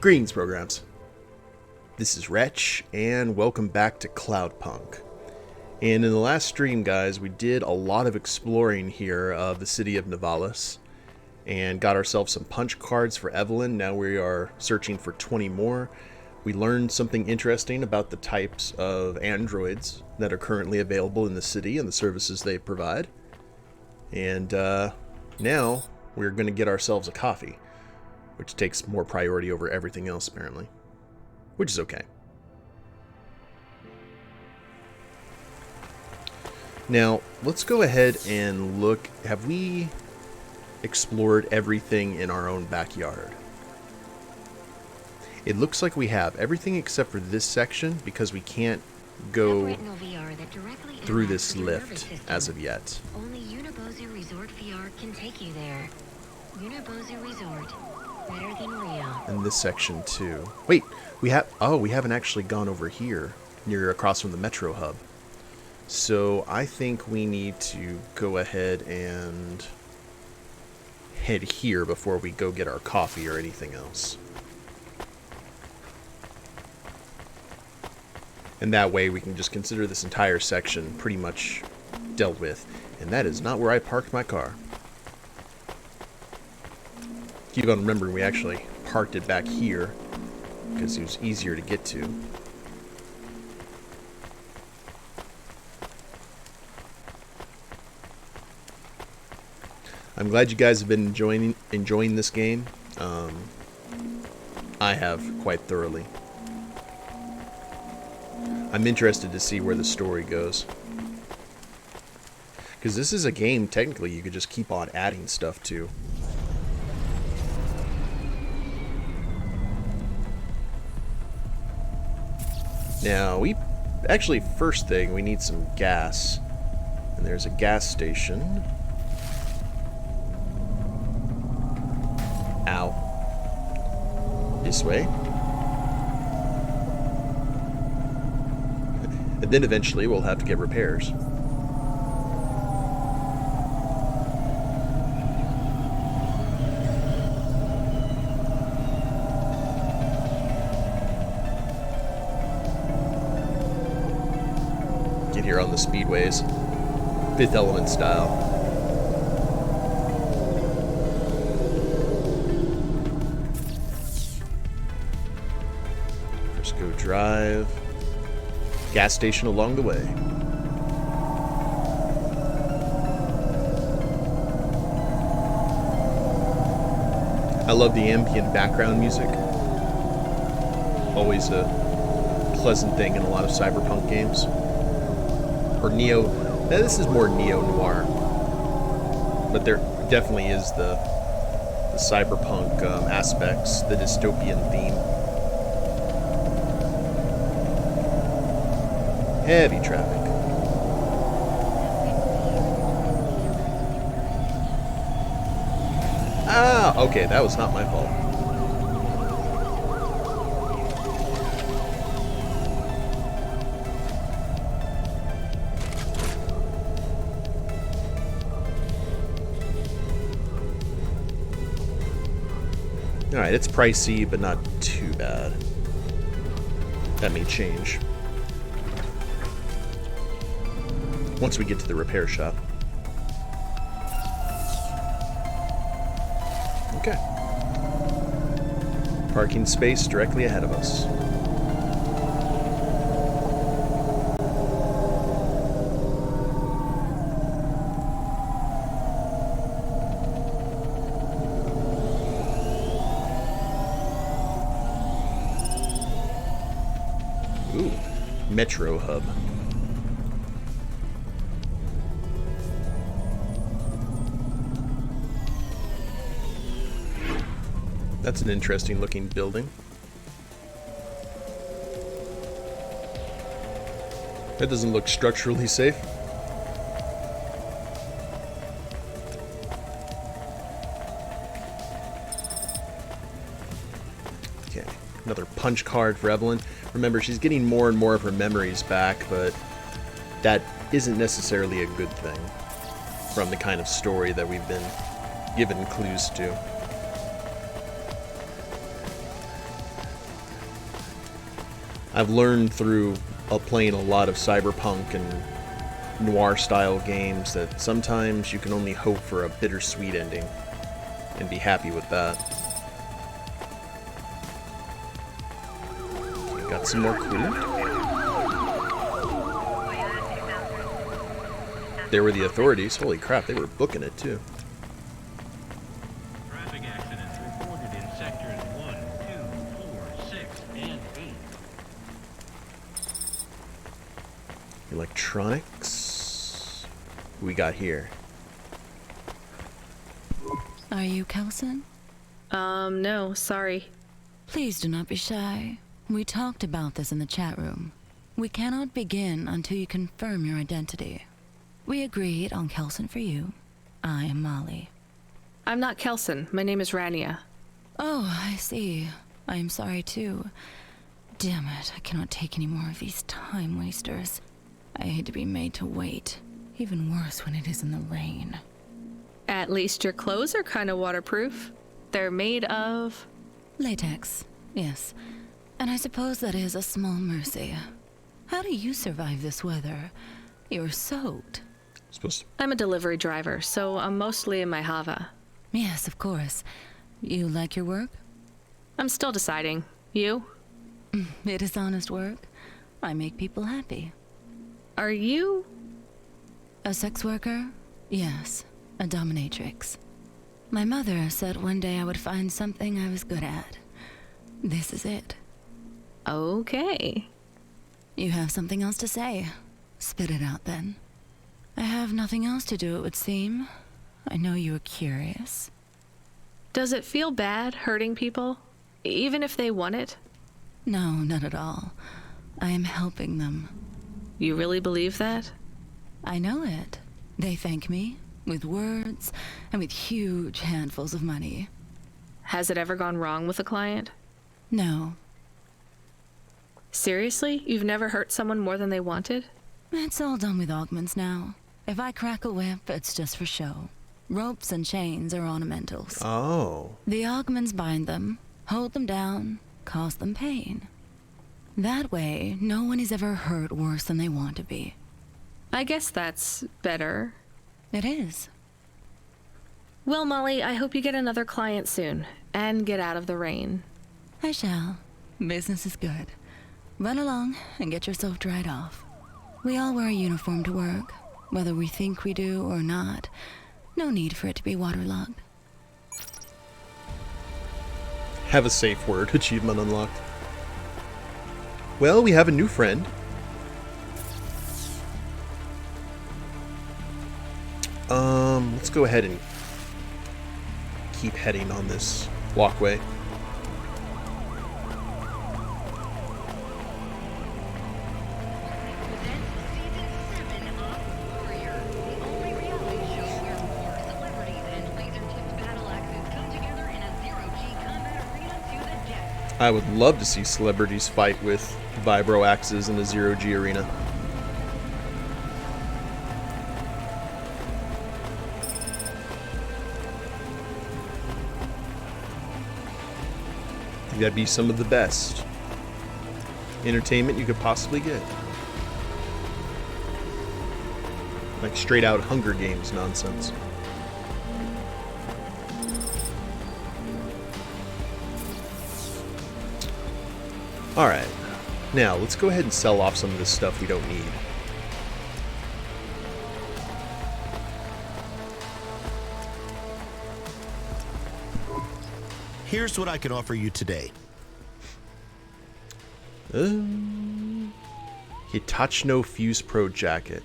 Greetings, programs. This is Wretch, and welcome back to Cloudpunk. And in the last stream, guys, we did a lot of exploring here of the city of Nivalis, and got ourselves some punch cards for Evelyn. Now we are searching for 20 more. We learned something interesting about the types of androids that are currently available in the city and the services they provide. And now we're going to get ourselves a coffee, which takes more priority over everything else, apparently. Which is okay. Now, let's go ahead and look. Have we explored everything in our own backyard? It looks like we have everything except for this section, because we can't go through this lift as of yet. Only Unibozu Resort VR can take you there. Unibozu Resort. Better than Rio. And this section too. Wait, we haven't actually gone over here, near across from the Metro Hub. So I think we need to go ahead and head here before we go get our coffee or anything else. And that way we can just consider this entire section pretty much dealt with. And that is not where I parked my car. Keep on remembering we actually parked it back here because it was easier to get to. I'm glad you guys have been enjoying this game. I have quite thoroughly. I'm interested to see where the story goes, because this is a game technically you could just keep on adding stuff to. Now, first thing, we need some gas. And there's a gas station. Ow. This way. And then eventually we'll have to get repairs. Here on the speedways, Fifth Element style. Frisco Drive, gas station along the way. I love the ambient background music. Always a pleasant thing in a lot of cyberpunk games. Or this is more Neo-Noir, but there definitely is the cyberpunk aspects, the dystopian theme. Heavy traffic. Ah, okay, that was not my fault. Alright, it's pricey, but not too bad. That may change once we get to the repair shop. Okay. Parking space directly ahead of us. Metro Hub. That's an interesting looking building. That doesn't look structurally safe. Okay, another punch card for Evelyn. Remember, she's getting more and more of her memories back, but that isn't necessarily a good thing from the kind of story that we've been given clues to. I've learned through playing a lot of cyberpunk and noir style games that sometimes you can only hope for a bittersweet ending and be happy with that. Okay, got some more clues. There were the authorities. Holy crap, they were booking it too. Traffic accidents reported in sectors 1, 2, 4, 6, and 8. Electronics. Who we got here? Are you Kelson? No, sorry. Please do not be shy. We talked about this in the chat room. We cannot begin until you confirm your identity. We agreed on Kelson for you. I am Molly. I'm not Kelson. My name is Rania. Oh, I see. I am sorry too. Damn it, I cannot take any more of these time wasters. I hate to be made to wait. Even worse when it is in the rain. At least your clothes are kind of waterproof. They're made of... Latex, yes. And I suppose that is a small mercy. How do you survive this weather? You're soaked. I'm a delivery driver, so I'm mostly in my Hava. Yes, of course. You like your work? I'm still deciding. You? It is honest work. I make people happy. Are you? A sex worker? Yes, a dominatrix. My mother said one day I would find something I was good at. This is it. Okay. You have something else to say. Spit it out then. I have nothing else to do, it would seem. I know you are curious. Does it feel bad hurting people? Even if they want it? No, not at all. I am helping them. You really believe that? I know it. They thank me, with words, and with huge handfuls of money. Has it ever gone wrong with a client? No. Seriously? You've never hurt someone more than they wanted? It's all done with augments now. If I crack a whip, it's just for show. Ropes and chains are ornamentals. Oh. The augments bind them, hold them down, cause them pain. That way, no one is ever hurt worse than they want to be. I guess that's better. It is. Well, Molly, I hope you get another client soon, and get out of the rain. I shall. Business is good. Run along and get yourself dried off. We all wear a uniform to work, whether we think we do or not. No need for it to be waterlogged. Have a safe word. Achievement unlocked. Well, we have a new friend. Let's go ahead and keep heading on this walkway. I would love to see celebrities fight with vibro axes in a zero-G arena. I think that'd be some of the best entertainment you could possibly get. Like straight out Hunger Games nonsense. Alright, now let's go ahead and sell off some of this stuff we don't need. Here's what I can offer you today. Hitachino Fuse Pro jacket.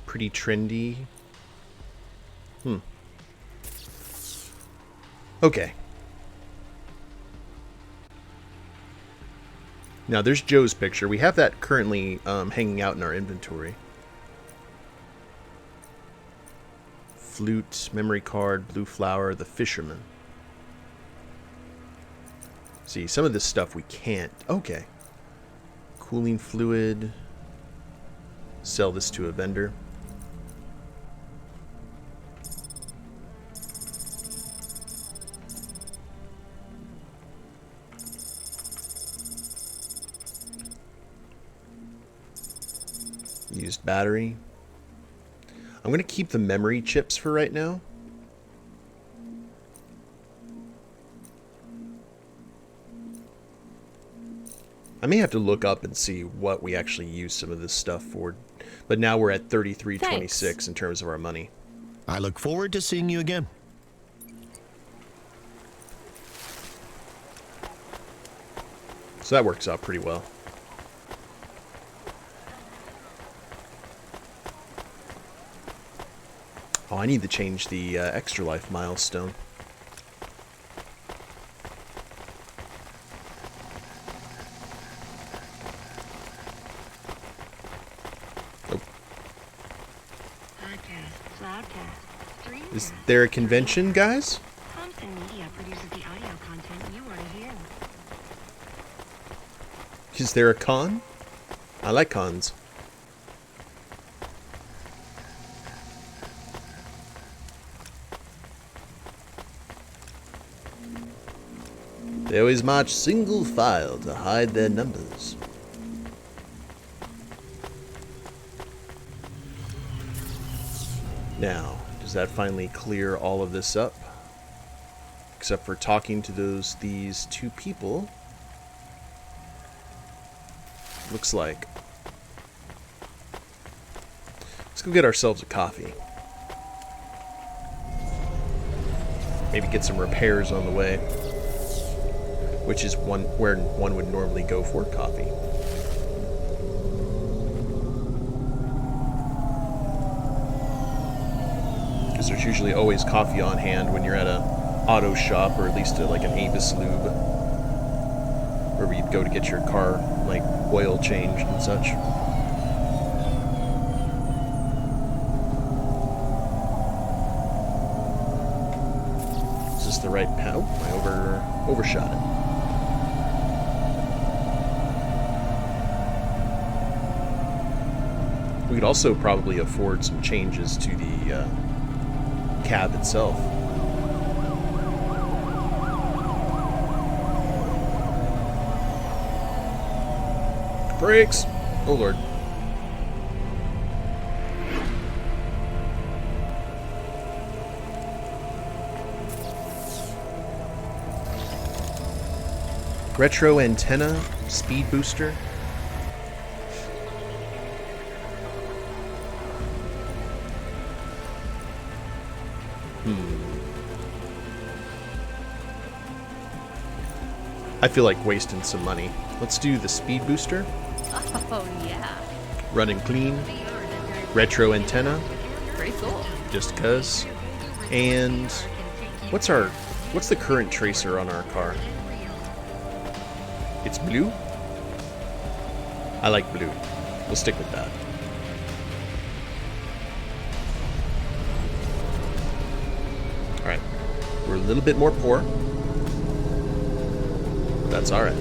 Pretty trendy. Okay. Now there's Joe's picture. We have that currently hanging out in our inventory. Flute, memory card, blue flower, the fisherman. See, some of this stuff we can't. Okay. Cooling fluid. Sell this to a vendor. Used battery. I'm going to keep the memory chips for right now. I may have to look up and see what we actually use some of this stuff for. But now we're at 33.26 in terms of our money. I look forward to seeing you again. So that works out pretty well. Oh, I need to change the extra life milestone. Is there a convention, guys? Thompson Media produces the audio content you want to hear. Is there a con? I like cons. They always march single file to hide their numbers. Now, does that finally clear all of this up? Except for talking to these two people. Looks like. Let's go get ourselves a coffee. Maybe get some repairs on the way. Which is where one would normally go for coffee. Because there's usually always coffee on hand when you're at a auto shop, or at least like an Avis Lube, where you'd go to get your car like oil changed and such. Is this the right path? Oh, I overshot it. We could also probably afford some changes to the cab itself. Brakes! Oh lord. Retro antenna, speed booster. I feel like wasting some money. Let's do the speed booster. Oh, yeah. Running clean. Retro antenna. Pretty cool. Just cuz. And what's the current tracer on our car? It's blue? I like blue. We'll stick with that. Alright. We're a little bit more poor. That's alright.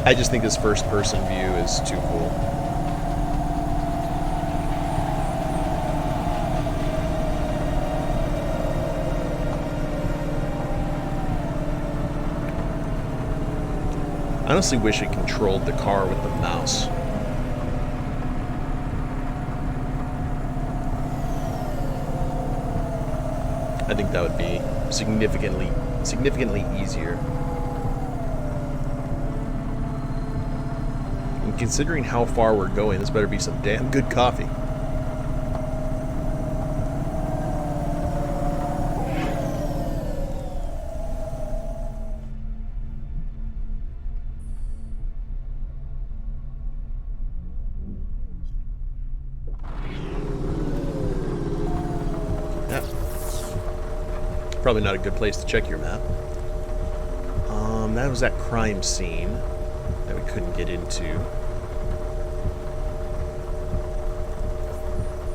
I just think this first-person view is too cool. I honestly wish it controlled the car with the mouse. I think that would be significantly easier. And considering how far we're going, this better be some damn good coffee. Probably not a good place to check your map. That was that crime scene that we couldn't get into.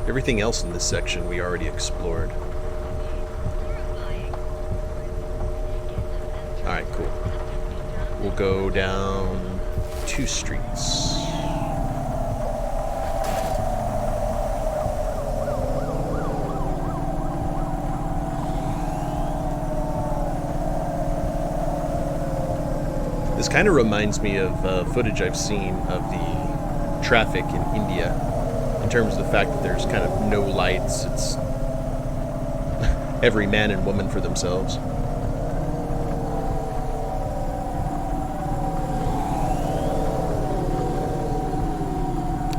Everything else in this section we already explored. Alright, cool. We'll go down 2 streets. This kind of reminds me of footage I've seen of the traffic in India, in terms of the fact that there's kind of no lights. It's every man and woman for themselves.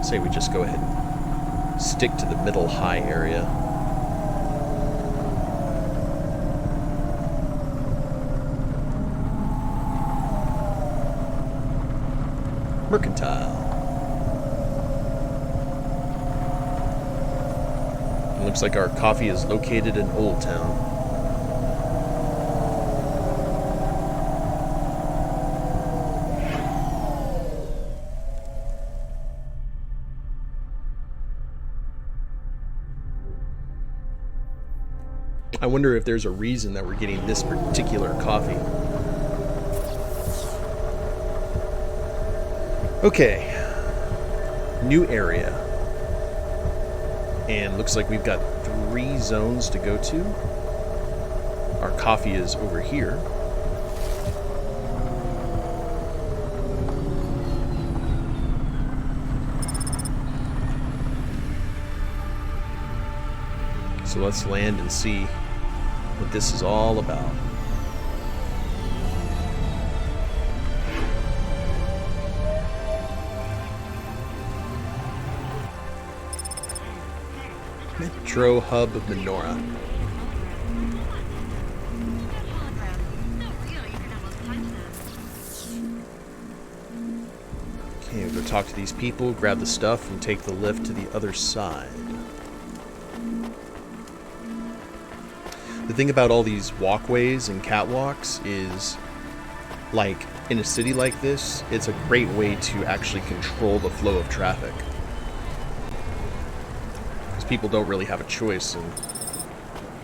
Say we just go ahead and stick to the middle high area. Mercantile. It looks like our coffee is located in Old Town. I wonder if there's a reason that we're getting this particular coffee. Okay, new area, and looks like we've got 3 zones to go to. Our coffee is over here. So let's land and see what this is all about. Metro Hub of Menorah. Okay, we'll go talk to these people, grab the stuff, and take the lift to the other side. The thing about all these walkways and catwalks is, like, in a city like this, it's a great way to actually control the flow of traffic. People don't really have a choice in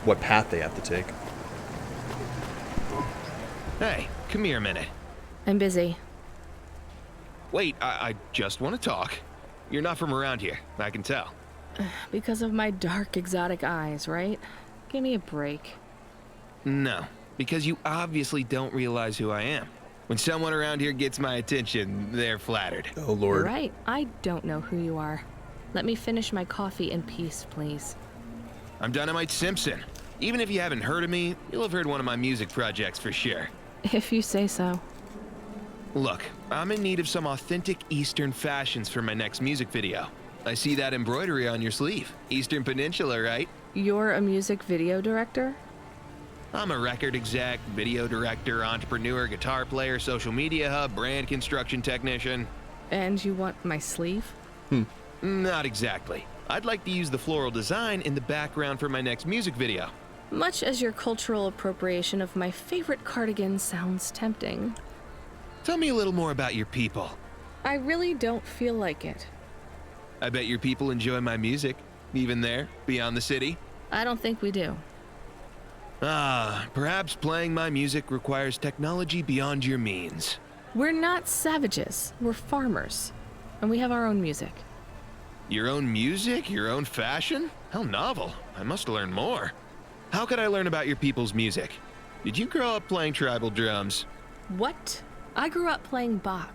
what path they have to take. Hey, come here a minute. I'm busy. Wait, I just want to talk. You're not from around here, I can tell. Because of my dark, exotic eyes, right? Give me a break. No, because you obviously don't realize who I am. When someone around here gets my attention, they're flattered. Oh, Lord. Right, I don't know who you are. Let me finish my coffee in peace, please. I'm Dynamite Simpson. Even if you haven't heard of me, you'll have heard one of my music projects for sure. If you say so. Look, I'm in need of some authentic Eastern fashions for my next music video. I see that embroidery on your sleeve. Eastern Peninsula, right? You're a music video director? I'm a record exec, video director, entrepreneur, guitar player, social media hub, brand construction technician. And you want my sleeve? Not exactly. I'd like to use the floral design in the background for my next music video. Much as your cultural appropriation of my favorite cardigan sounds tempting. Tell me a little more about your people. I really don't feel like it. I bet your people enjoy my music, even there, beyond the city. I don't think we do. Perhaps playing my music requires technology beyond your means. We're not savages. We're farmers. And we have our own music. Your own music? Your own fashion? How novel. I must learn more. How could I learn about your people's music? Did you grow up playing tribal drums? What? I grew up playing Bach.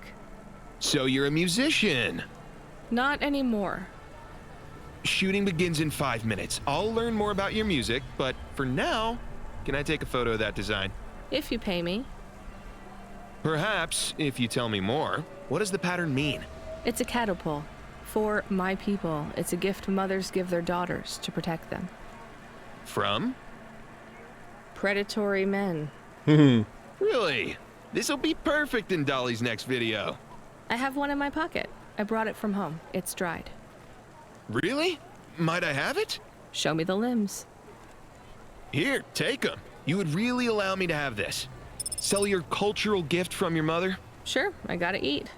So you're a musician. Not anymore. Shooting begins in 5 minutes. I'll learn more about your music, but for now, can I take a photo of that design? If you pay me. Perhaps, if you tell me more, what does the pattern mean? It's a catapult. For my people, it's a gift mothers give their daughters to protect them. From? Predatory men. Really? This'll be perfect in Dolly's next video. I have one in my pocket. I brought it from home. It's dried. Really? Might I have it? Show me the limbs. Here, take them. You would really allow me to have this? Sell your cultural gift from your mother? Sure, I gotta eat.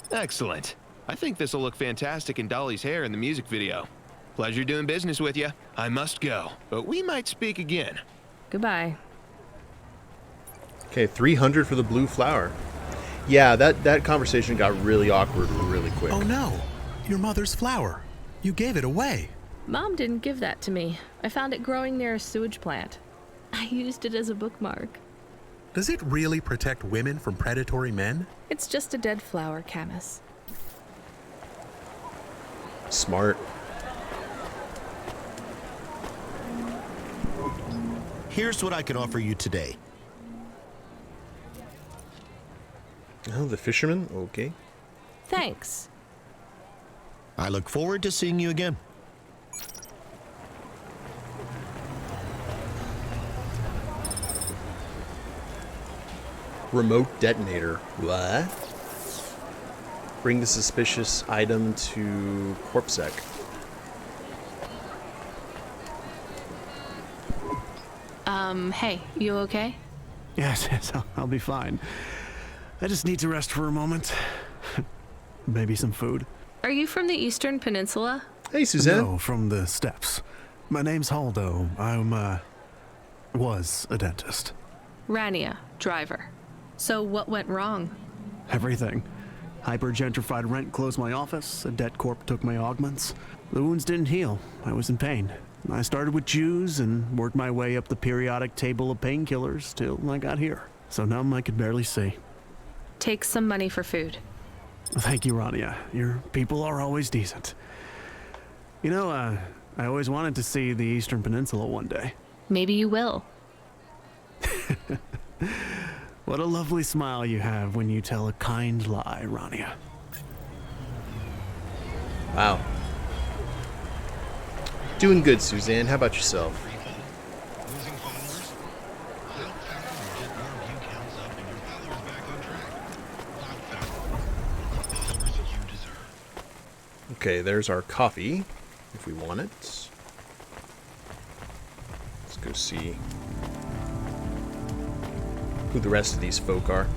Excellent. I think this'll look fantastic in Dolly's hair in the music video. Pleasure doing business with you. I must go, but we might speak again. Goodbye. Okay, 300 for the blue flower. Yeah, that conversation got really awkward really quick. Oh no, your mother's flower. You gave it away. Mom didn't give that to me. I found it growing near a sewage plant. I used it as a bookmark. Does it really protect women from predatory men? It's just a dead flower, Camus. Smart. Here's what I can offer you today. Oh, the fisherman? Okay. Thanks. I look forward to seeing you again. Remote detonator. What? Bring the suspicious item to CorpSec. Hey, you okay? Yes, I'll be fine. I just need to rest for a moment. Maybe some food. Are you from the Eastern Peninsula? Hey, Suzanne. No, from the steppes. My name's Haldo. Was a dentist. Rania, driver. So what went wrong? Everything. Hyper-gentrified rent closed my office. A debt corp took my augments. The wounds didn't heal. I was in pain. I started with Jews and worked my way up the periodic table of painkillers till I got here. So numb I could barely see. Take some money for food. Thank you, Rania. Your people are always decent. You know, I always wanted to see the Eastern Peninsula one day. Maybe you will. What a lovely smile you have when you tell a kind lie, Rania. Wow. Doing good, Suzanne. How about yourself? Losing followers? Cloud Factory will get your view counts up and your followers back on track. Cloud Factory. The followers you deserve. Okay, there's our coffee, if we want it. Let's go see who the rest of these folk are.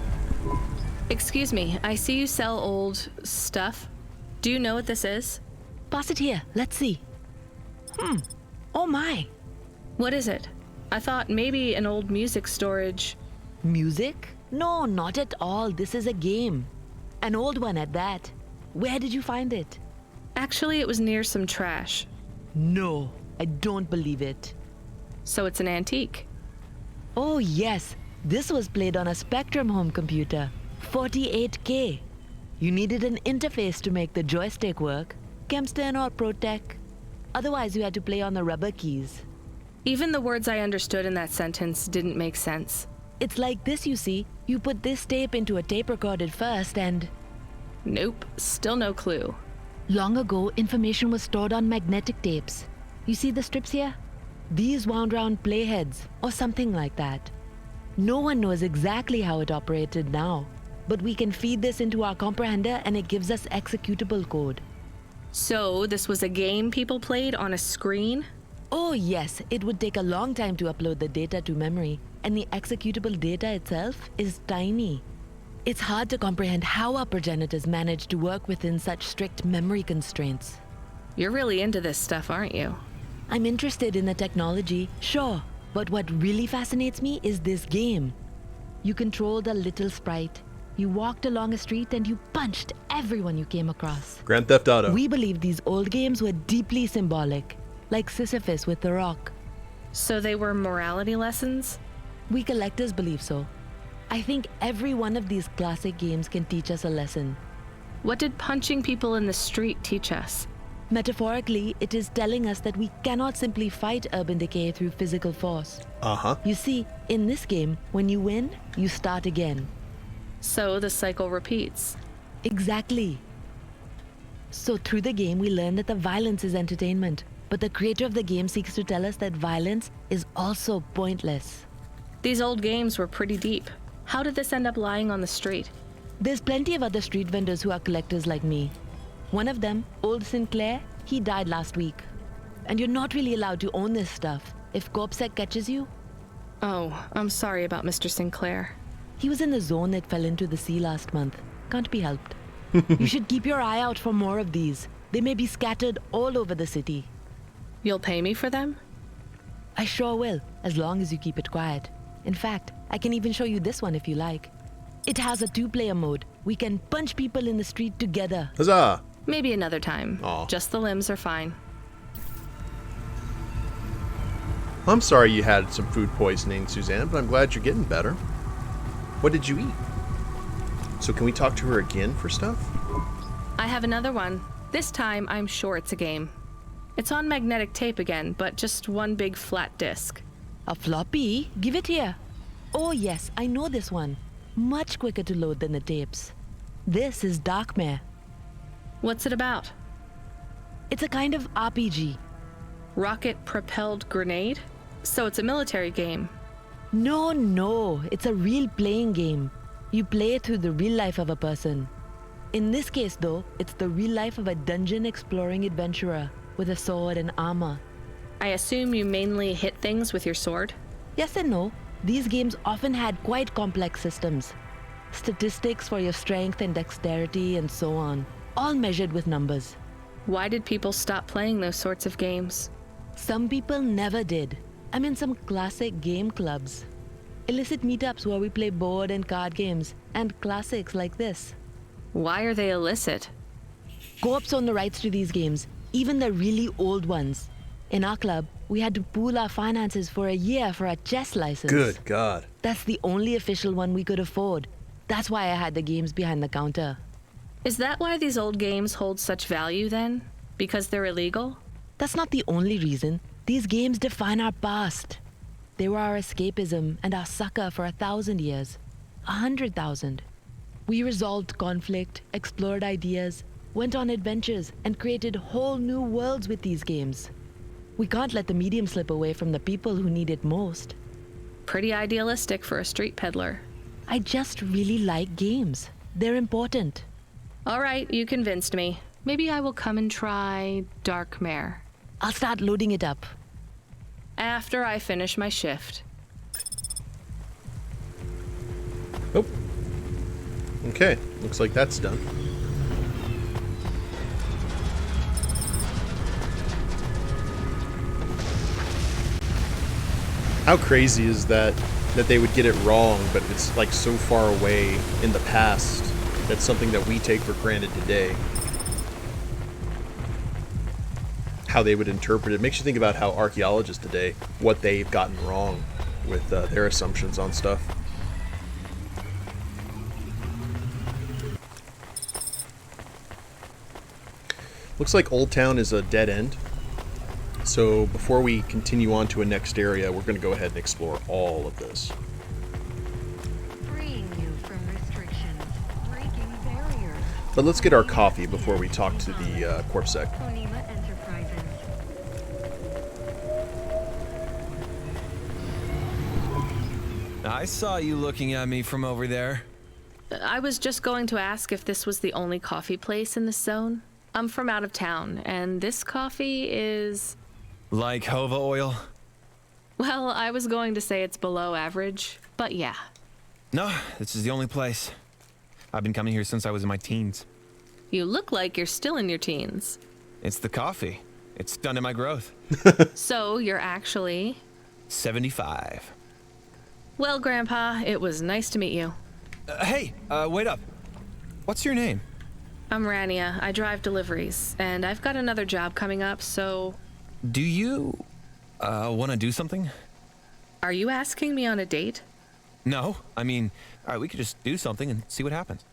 Excuse me, I see you sell old stuff. Do you know what this is? Pass it here. Let's see. Oh my. What is it? I thought maybe an old music storage. Music? No, not at all. This is a game. An old one at that. Where did you find it? Actually, it was near some trash. No, I don't believe it. So it's an antique. Oh yes, this was played on a Spectrum home computer. 48K. You needed an interface to make the joystick work. Kempston or ProTech. Otherwise, you had to play on the rubber keys. Even the words I understood in that sentence didn't make sense. It's like this, you see. You put this tape into a tape recorder first and... Nope, still no clue. Long ago, information was stored on magnetic tapes. You see the strips here? These wound round playheads, or something like that. No one knows exactly how it operated now, but we can feed this into our comprehender and it gives us executable code. So, this was a game people played on a screen? Oh yes, it would take a long time to upload the data to memory, and the executable data itself is tiny. It's hard to comprehend how our progenitors managed to work within such strict memory constraints. You're really into this stuff, aren't you? I'm interested in the technology, sure, but what really fascinates me is this game. You controlled a little sprite. You walked along a street and you punched everyone you came across. Grand Theft Auto. We believe these old games were deeply symbolic, like Sisyphus with the rock. So they were morality lessons? We collectors believe so. I think every one of these classic games can teach us a lesson. What did punching people in the street teach us? Metaphorically, it is telling us that we cannot simply fight urban decay through physical force. You see, in this game, when you win, you start again. So the cycle repeats. Exactly. So through the game, we learn that the violence is entertainment, but the creator of the game seeks to tell us that violence is also pointless. These old games were pretty deep. How did this end up lying on the street? There's plenty of other street vendors who are collectors like me. One of them, Old Sinclair, he died last week. And you're not really allowed to own this stuff. If CorpSec catches you... Oh, I'm sorry about Mr. Sinclair. He was in the zone that fell into the sea last month. Can't be helped. You should keep your eye out for more of these. They may be scattered all over the city. You'll pay me for them? I sure will, as long as you keep it quiet. In fact, I can even show you this one if you like. It has a 2-player mode. We can punch people in the street together. Huzzah! Maybe another time. Aw. Just the limbs are fine. I'm sorry you had some food poisoning, Suzanne, but I'm glad you're getting better. What did you eat? So can we talk to her again for stuff? I have another one. This time, I'm sure it's a game. It's on magnetic tape again, but just one big flat disc. A floppy? Give it here. Oh yes, I know this one. Much quicker to load than the tapes. This is Darkmare. What's it about? It's a kind of RPG. Rocket-propelled grenade? So it's a military game. No, it's a real playing game. You play through the real life of a person. In this case, though, it's the real life of a dungeon-exploring adventurer with a sword and armor. I assume you mainly hit things with your sword? Yes and no. These games often had quite complex systems. Statistics for your strength and dexterity and so on, all measured with numbers. Why did people stop playing those sorts of games? Some people never did. I'm in some classic game clubs. Illicit meetups where we play board and card games, and classics like this. Why are they illicit? Co-ops own the rights to these games, even the really old ones. In our club, we had to pool our finances for a year for a chess license. Good God. That's the only official one we could afford. That's why I had the games behind the counter. Is that why these old games hold such value then? Because they're illegal? That's not the only reason. These games define our past. They were our escapism and our succor for 1,000 years. 100,000. We resolved conflict, explored ideas, went on adventures, and created whole new worlds with these games. We can't let the medium slip away from the people who need it most. Pretty idealistic for a street peddler. I just really like games. They're important. All right, you convinced me. Maybe I will come and try Darkmare. I'll start loading it up. After I finish my shift. Oh. Okay, looks like that's done. How crazy is that they would get it wrong, but it's like so far away in the past. That's something that we take for granted today. How they would interpret it. Makes you think about how archaeologists today, what they've gotten wrong with their assumptions on stuff. Looks like Old Town is a dead end. So before we continue on to a next area, we're going to go ahead and explore all of this. Freeing you from restrictions, breaking barriers. But let's get our coffee before we talk to the Corpsec. Konima Enterprises. I saw you looking at me from over there. I was just going to ask if this was the only coffee place in this zone. I'm from out of town, and this coffee is... Like Hova oil? Well, I was going to say it's below average, but yeah. No, this is the only place. I've been coming here since I was in my teens. You look like you're still in your teens. It's the coffee. It's stunted my growth. So, you're actually... 75. Well, Grandpa, it was nice to meet you. Hey, wait up. What's your name? I'm Rania. I drive deliveries, and I've got another job coming up, so... Do you, want to do something? Are you asking me on a date? No, I mean, we could just do something and see what happens.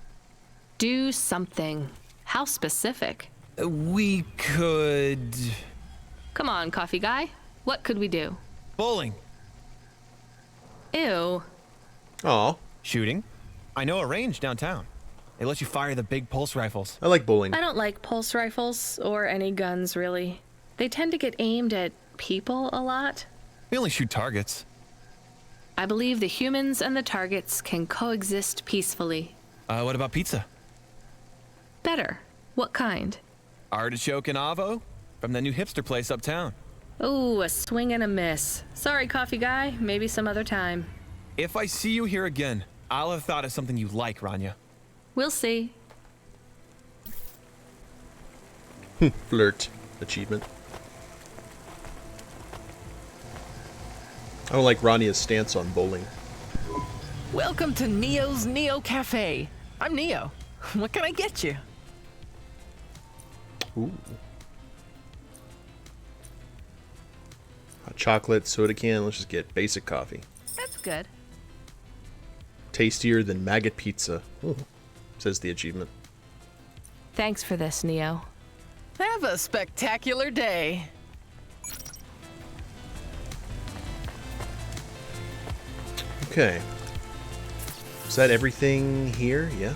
Do something. How specific? We could... Come on, coffee guy. What could we do? Bowling. Ew. Aw. Shooting. I know a range downtown. They let you fire the big pulse rifles. I like bowling. I don't like pulse rifles, or any guns, really. They tend to get aimed at people a lot. We only shoot targets. I believe the humans and the targets can coexist peacefully. What about pizza? Better. What kind? Artichoke and avo from the new hipster place uptown. Ooh, a swing and a miss. Sorry, coffee guy. Maybe some other time. If I see you here again, I'll have thought of something you like, Rania. We'll see. Flirt achievement. I don't like Rania's stance on bowling. Welcome to Neo's Neo Cafe. I'm Neo. What can I get you? Ooh. Hot chocolate, soda can. Let's just get basic coffee. That's good. Tastier than maggot pizza, says the achievement. Thanks for this, Neo. Have a spectacular day. Okay. Is that everything here? Yeah.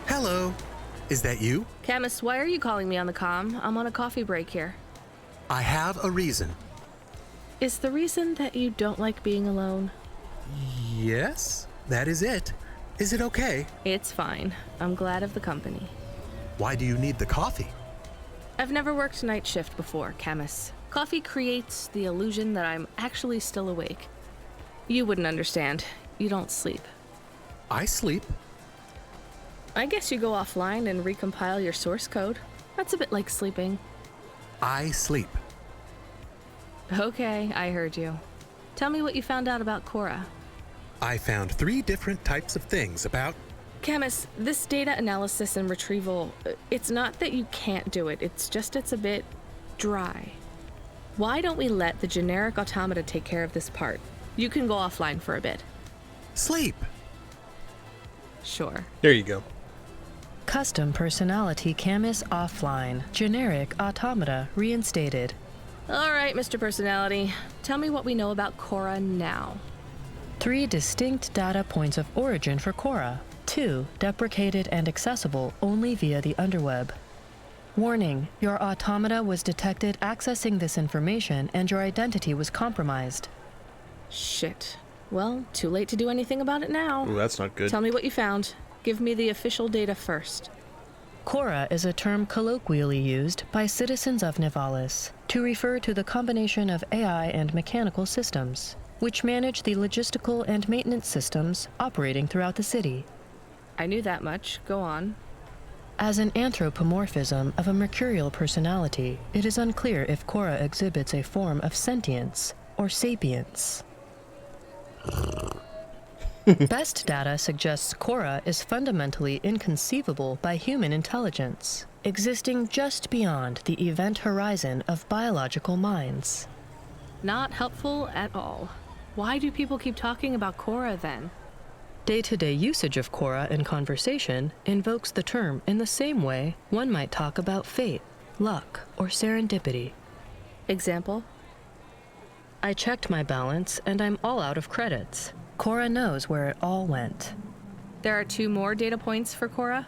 Hello. Is that you? Camus, why are you calling me on the comm? I'm on a coffee break here. I have a reason. Is the reason that you don't like being alone? Yes, that is it. Is it okay? It's fine. I'm glad of the company. Why do you need the coffee? I've never worked night shift before, Camus. Coffee creates the illusion that I'm actually still awake. You wouldn't understand. You don't sleep. I sleep. I guess you go offline and recompile your source code. That's a bit like sleeping. I sleep. Okay, I heard you. Tell me what you found out about Cora. I found 3 different types of things about... Camus, this data analysis and retrieval, it's not that you can't do it, it's a bit dry. Why don't we let the generic automata take care of this part? You can go offline for a bit. Sleep. Sure. There you go. Custom personality Camus offline. Generic automata reinstated. All right, Mr. Personality. Tell me what we know about Cora now. 3 distinct data points of origin for Cora. 2 deprecated and accessible only via the underweb. Warning, your automata was detected accessing this information and your identity was compromised. Shit. Well, too late to do anything about it now. Ooh, that's not good. Tell me what you found. Give me the official data first. Cora is a term colloquially used by citizens of Nivalis to refer to the combination of AI and mechanical systems, which manage the logistical and maintenance systems operating throughout the city. I knew that much. Go on. As an anthropomorphism of a mercurial personality, it is unclear if Cora exhibits a form of sentience or sapience. Best data suggests Cora is fundamentally inconceivable by human intelligence, existing just beyond the event horizon of biological minds. Not helpful at all. Why do people keep talking about Cora then? Day-to-day usage of Cora in conversation invokes the term in the same way one might talk about fate, luck, or serendipity. Example? I checked my balance and I'm all out of credits. Cora knows where it all went. There are 2 more data points for Cora?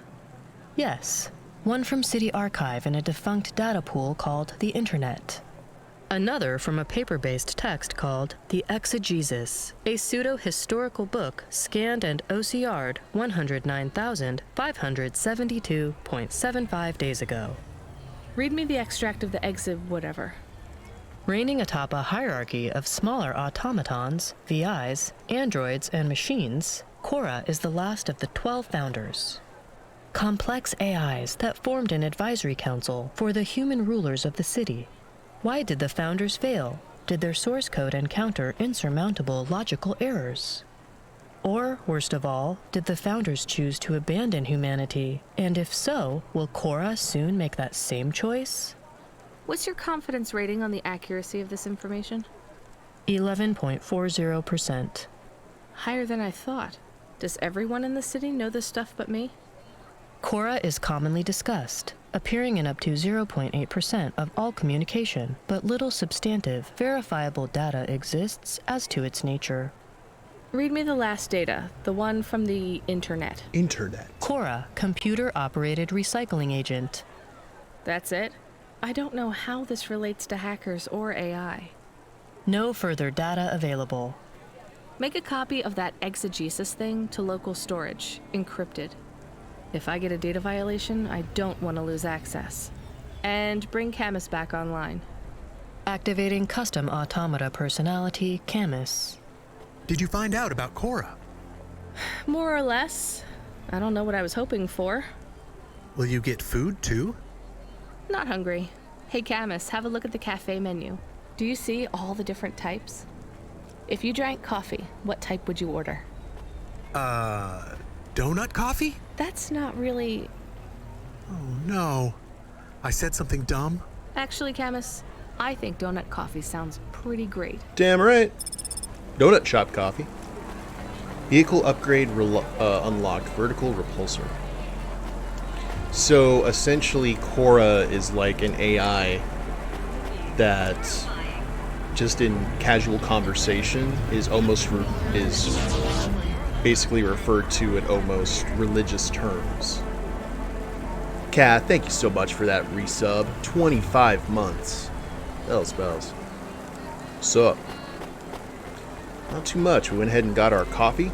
Yes. One from City Archive in a defunct data pool called the Internet. Another from a paper-based text called The Exegesis, a pseudo-historical book scanned and OCR'd 109,572.75 days ago. Read me the extract of the exib whatever. Reigning atop a hierarchy of smaller automatons, VIs, androids, and machines, Cora is the last of the 12 founders. Complex AIs that formed an advisory council for the human rulers of the city. Why did the founders fail? Did their source code encounter insurmountable logical errors? Or, worst of all, did the founders choose to abandon humanity? And if so, will Cora soon make that same choice? What's your confidence rating on the accuracy of this information? 11.40%. Higher than I thought. Does everyone in the city know this stuff but me? Cora is commonly discussed, appearing in up to 0.8% of all communication, but little substantive, verifiable data exists as to its nature. Read me the last data, the one from the Internet. Internet. Cora, computer-operated recycling agent. That's it? I don't know how this relates to hackers or AI. No further data available. Make a copy of that exegesis thing to local storage, encrypted. If I get a data violation, I don't want to lose access. And bring Camus back online. Activating custom automata personality, Camus. Did you find out about Cora? More or less. I don't know what I was hoping for. Will you get food too? Not hungry. Hey Camus, have a look at the cafe menu. Do you see all the different types? If you drank coffee, what type would you order? Donut coffee? That's not really... Oh no. I said something dumb? Actually, Camus, I think donut coffee sounds pretty great. Damn right. Donut shop coffee. Vehicle upgrade unlocked. Vertical repulsor. So essentially, Cora is like an AI that, just in casual conversation, is basically referred to in almost religious terms. Kat, thank you so much for that resub. 25 months. Bells, bells. Sup? Not too much. We went ahead and got our coffee.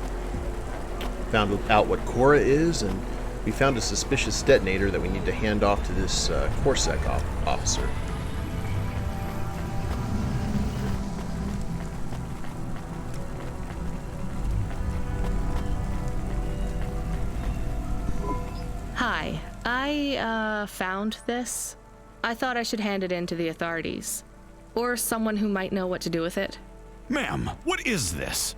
Found out what Cora is, and we found a suspicious detonator that we need to hand off to this CorSec officer. Hi, I found this. I thought I should hand it in to the authorities. Or someone who might know what to do with it. Ma'am, what is this?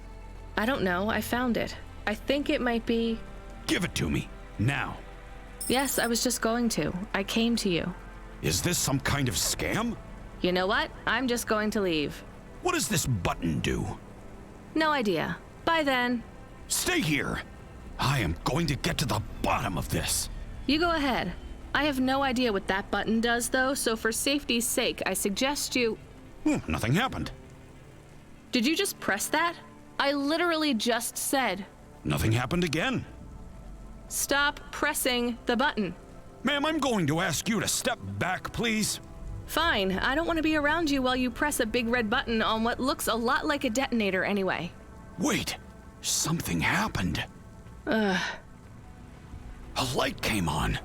I don't know, I found it. I think it might be... Give it to me, now. Yes, I was just going to. I came to you. Is this some kind of scam? You know what? I'm just going to leave. What does this button do? No idea. Bye then. Stay here. I am going to get to the bottom of this. You go ahead. I have no idea what that button does, though, so for safety's sake, I suggest you... Nothing happened. Did you just press that? I literally just said... Nothing happened again. Stop pressing the button. Ma'am, I'm going to ask you to step back, please. Fine. I don't want to be around you while you press a big red button on what looks a lot like a detonator anyway. Wait. Something happened. A light came on.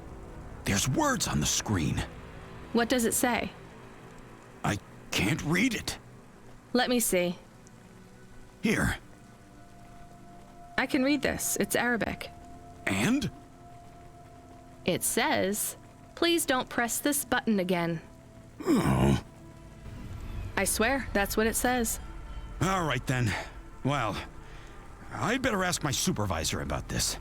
There's words on the screen. What does it say? I can't read it. Let me see. Here. I can read this. It's Arabic. And? It says, please don't press this button again. Oh. I swear, that's what it says. All right then. Well, I'd better ask my supervisor about this.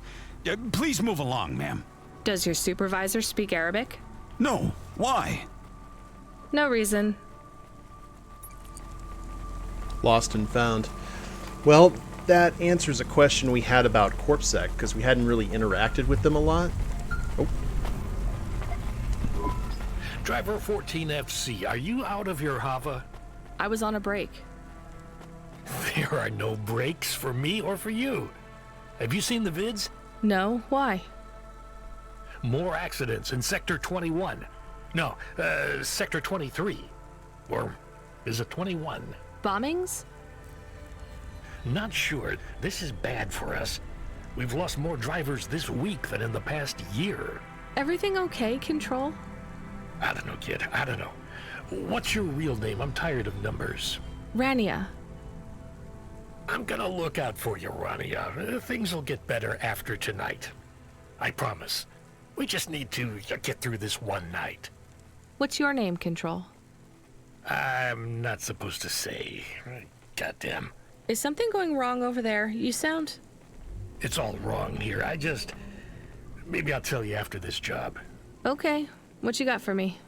Please move along, ma'am. Does your supervisor speak Arabic? No. Why? No reason. Lost and found. Well, that answers a question we had about CorpSec, because we hadn't really interacted with them a lot. Oh. Driver 14FC, are you out of your Hava? I was on a break. There are no breaks for me or for you. Have you seen the vids? No, why? More accidents in Sector 21. No, Sector 23. Or is it 21? Bombings? Not sure. This is bad for us. We've lost more drivers this week than in the past year. Everything okay, Control? I don't know, kid. I don't know. What's your real name? I'm tired of numbers. Rania. I'm gonna look out for you, Rania. Things will get better after tonight. I promise. We just need to get through this one night. What's your name, Control? I'm not supposed to say. Goddamn. Is something going wrong over there? You sound... It's all wrong here. Maybe I'll tell you after this job. Okay. What you got for me?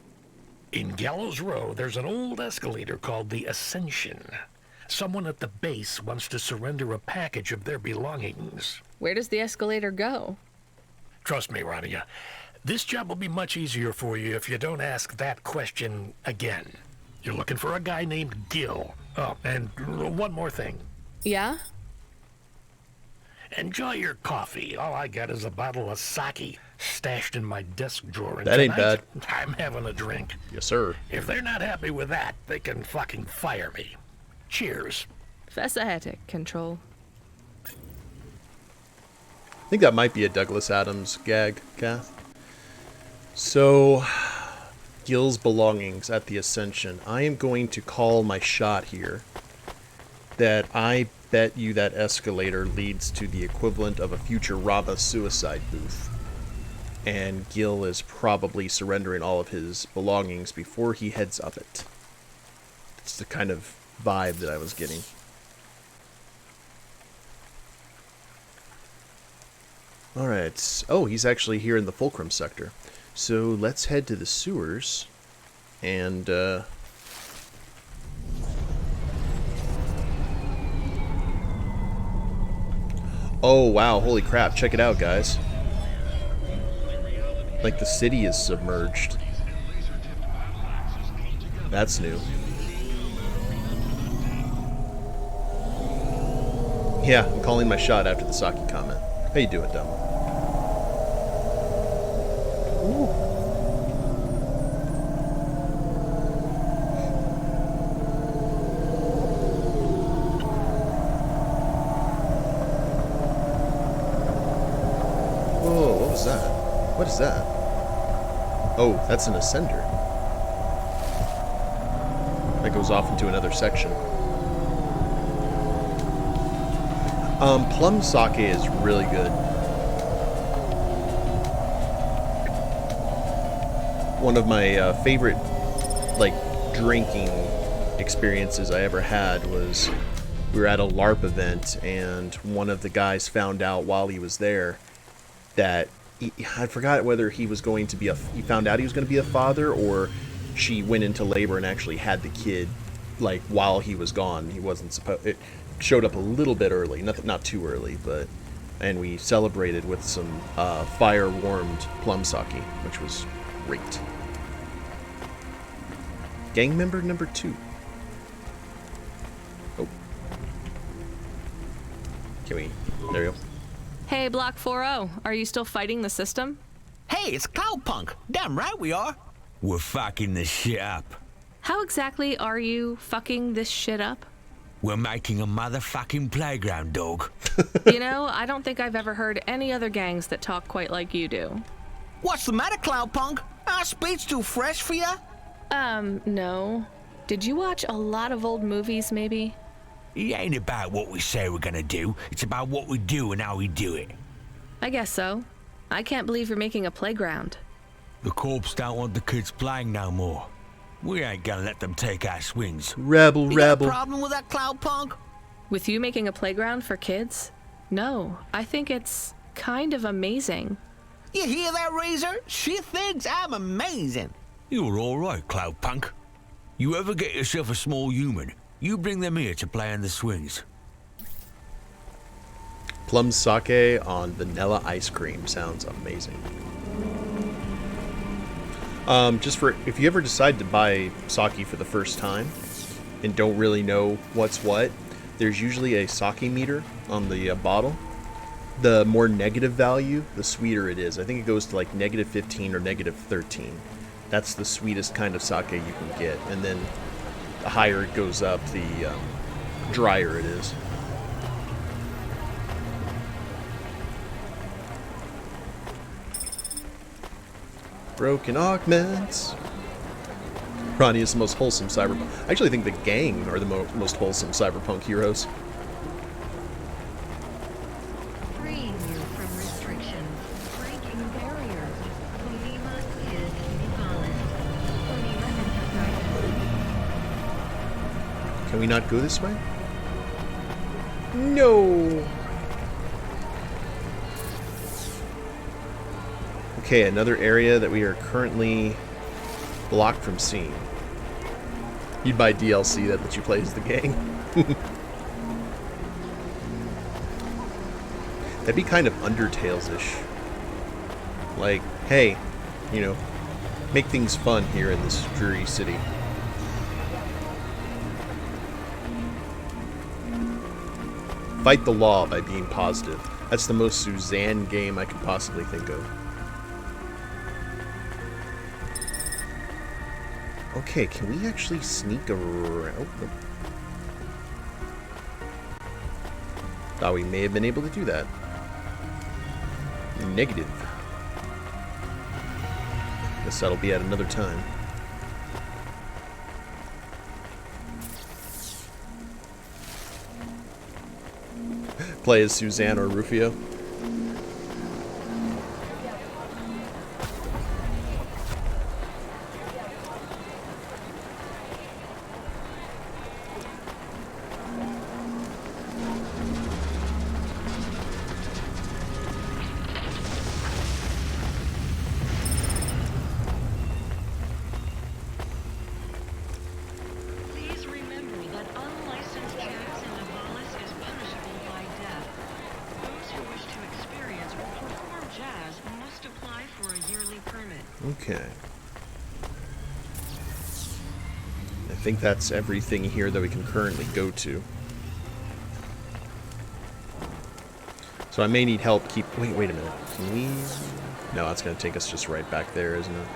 In Gallows Row, there's an old escalator called the Ascension. Someone at the base wants to surrender a package of their belongings. Where does the escalator go? Trust me, Rania. This job will be much easier for you if you don't ask that question again. You're looking for a guy named Gil. Oh, and one more thing. Yeah? Enjoy your coffee. All I got is a bottle of sake stashed in my desk drawer. And that ain't bad. I'm having a drink. Yes, sir. If they're not happy with that, they can fucking fire me. Cheers. Fesahetic, Control. I think that might be a Douglas Adams gag, Kath. So, Gil's belongings at the Ascension. I am going to call my shot here that I bet you that escalator leads to the equivalent of a Futurama suicide booth. And Gil is probably surrendering all of his belongings before he heads up it. It's the kind of vibe that I was getting. Alright. Oh, he's actually here in the Fulcrum sector. So let's head to the sewers and oh wow, holy crap, check it out guys. Like the city is submerged. That's new. Yeah, I'm calling my shot after the Saki comment. How you doing, Dumb? Ooh. Whoa, what was that? What is that? Oh, that's an ascender. That goes off into another section. Plum sake is really good. One of my favorite, like, drinking experiences I ever had was we were at a LARP event, and one of the guys found out while he was there that I forgot whether he was going to be he found out he was going to be a father, or she went into labor and actually had the kid, like, while he was gone. He wasn't supposed. It showed up a little bit early, not too early, but, and we celebrated with some fire warmed plum sake, which was great. Gang member number 2. Oh, can we? There we go. Hey, Block 4-0, are you still fighting the system? Hey, it's Cloudpunk. Damn right we are. We're fucking this shit up. How exactly are you fucking this shit up? We're making a motherfucking playground, dog. You know, I don't think I've ever heard any other gangs that talk quite like you do. What's the matter, Cloudpunk? Our speech too fresh for ya? No. Did you watch a lot of old movies, maybe? It ain't about what we say we're gonna do. It's about what we do and how we do it. I guess so. I can't believe you're making a playground. The corps don't want the kids playing no more. We ain't gonna let them take our swings. Rebel, you rebel. Got a problem with that, Cloudpunk? With you making a playground for kids? No, I think it's kind of amazing. You hear that, Razor? She thinks I'm amazing. You're all right, Cloudpunk. You ever get yourself a small human, you bring them here to play on the swings. Plum sake on vanilla ice cream sounds amazing. Just for if you ever decide to buy sake for the first time and don't really know what's what, there's usually a sake meter on the bottle. The more negative value, the sweeter it is. I think it goes to like -15 or -13. That's the sweetest kind of sake you can get, and then the higher it goes up, the drier it is. Broken augments. Rania is the most wholesome cyberpunk. I actually think the gang are the most wholesome cyberpunk heroes. Freeing you from restrictions, breaking barriers. Unima is Nivalis. Unima Enterprises. Can we not go this way? No. Okay, another area that we are currently blocked from seeing. You'd buy DLC that lets you play as the gang. That'd be kind of Undertales-ish. Like, hey, you know, make things fun here in this dreary city. Fight the law by being positive. That's the most Suzanne game I could possibly think of. Okay, can we actually sneak around? Oh, nope. Thought we may have been able to do that. Negative. Guess that'll be at another time. Play as Suzanne or Rufio. Okay. I think that's everything here that we can currently go to. So I may need help keep... Wait a minute. Can we... No, that's going to take us just right back there, isn't it?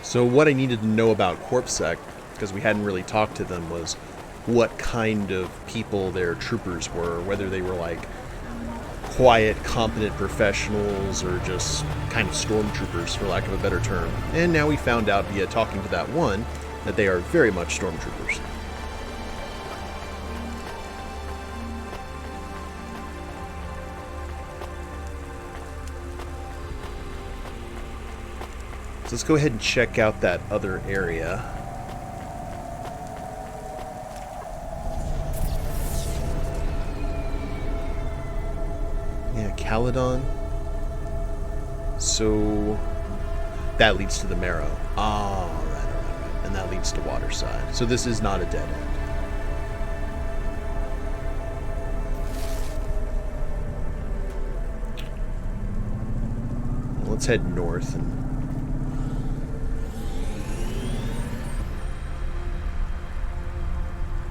So what I needed to know about CorpSec, because we hadn't really talked to them, was what kind of people their troopers were, whether they were like quiet, competent professionals or just kind of stormtroopers, for lack of a better term. And now we found out via talking to that one that they are very much stormtroopers. So let's go ahead and check out that other area. Yeah, Caledon. So that leads to the Marrow. Oh, all right. And that leads to Waterside. So this is not a dead end. Let's head north and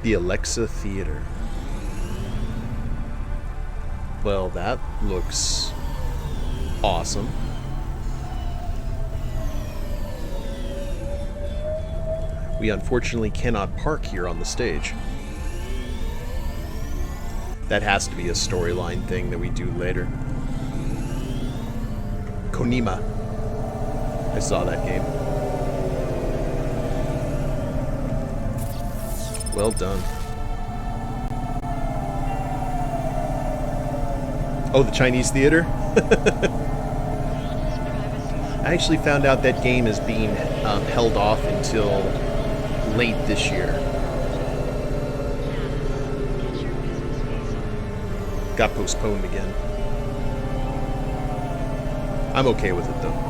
the Alexa Theater. Well, that looks awesome. We unfortunately cannot park here on the stage. That has to be a storyline thing that we do later. Konima. I saw that game. Well done. Oh, the Chinese theater? I actually found out that game is being held off until late this year. Got postponed again. I'm okay with it though.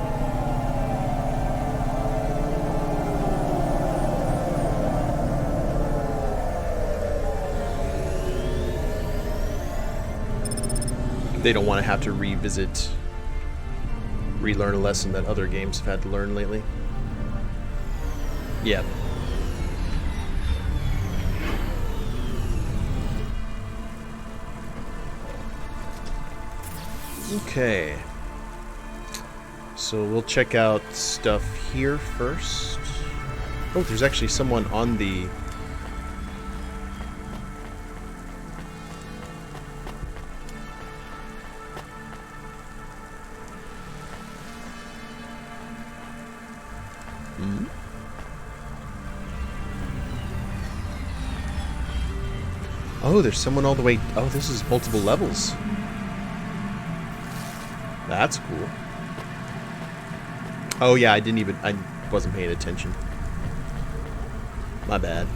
They don't want to have to relearn a lesson that other games have had to learn lately. Yeah. Okay. So we'll check out stuff here first. Oh, there's actually someone on the... Oh, there's someone all the way... Oh, this is multiple levels. That's cool. Oh, yeah, I wasn't paying attention. My bad.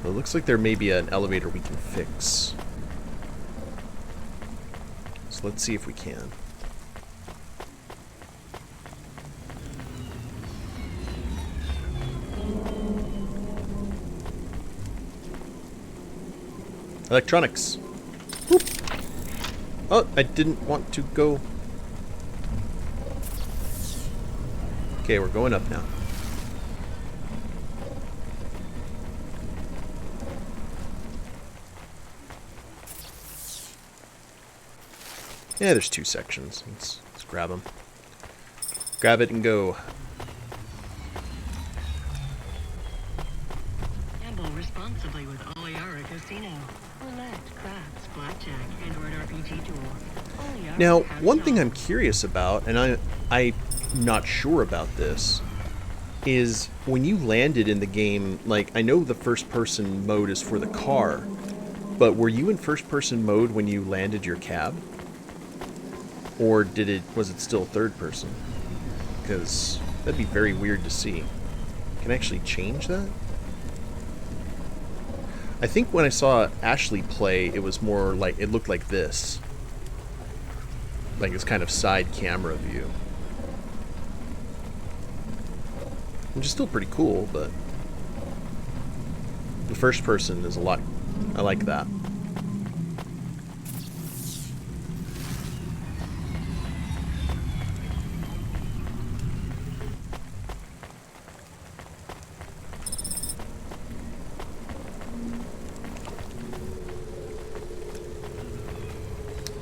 Well, it looks like there may be an elevator we can fix. So let's see if we can. Electronics. Whoop. Oh, I didn't want to go. Okay, we're going up now. Yeah, there's two sections. Let's grab them. Grab it and go. Gamble responsibly with Oliara Casino. Roulette, craps, blackjack, Android RPG tool. Now, one thing I'm curious about, and I'm not sure about this, is when you landed in the game, like, I know the first-person mode is for the car, but were you in first-person mode when you landed your cab? Or was it still third-person? Because that'd be very weird to see. Can I actually change that? I think when I saw Ashley play, it was more like, it looked like this. Like it's kind of side camera view. Which is still pretty cool, but... The first person is a lot. I like that.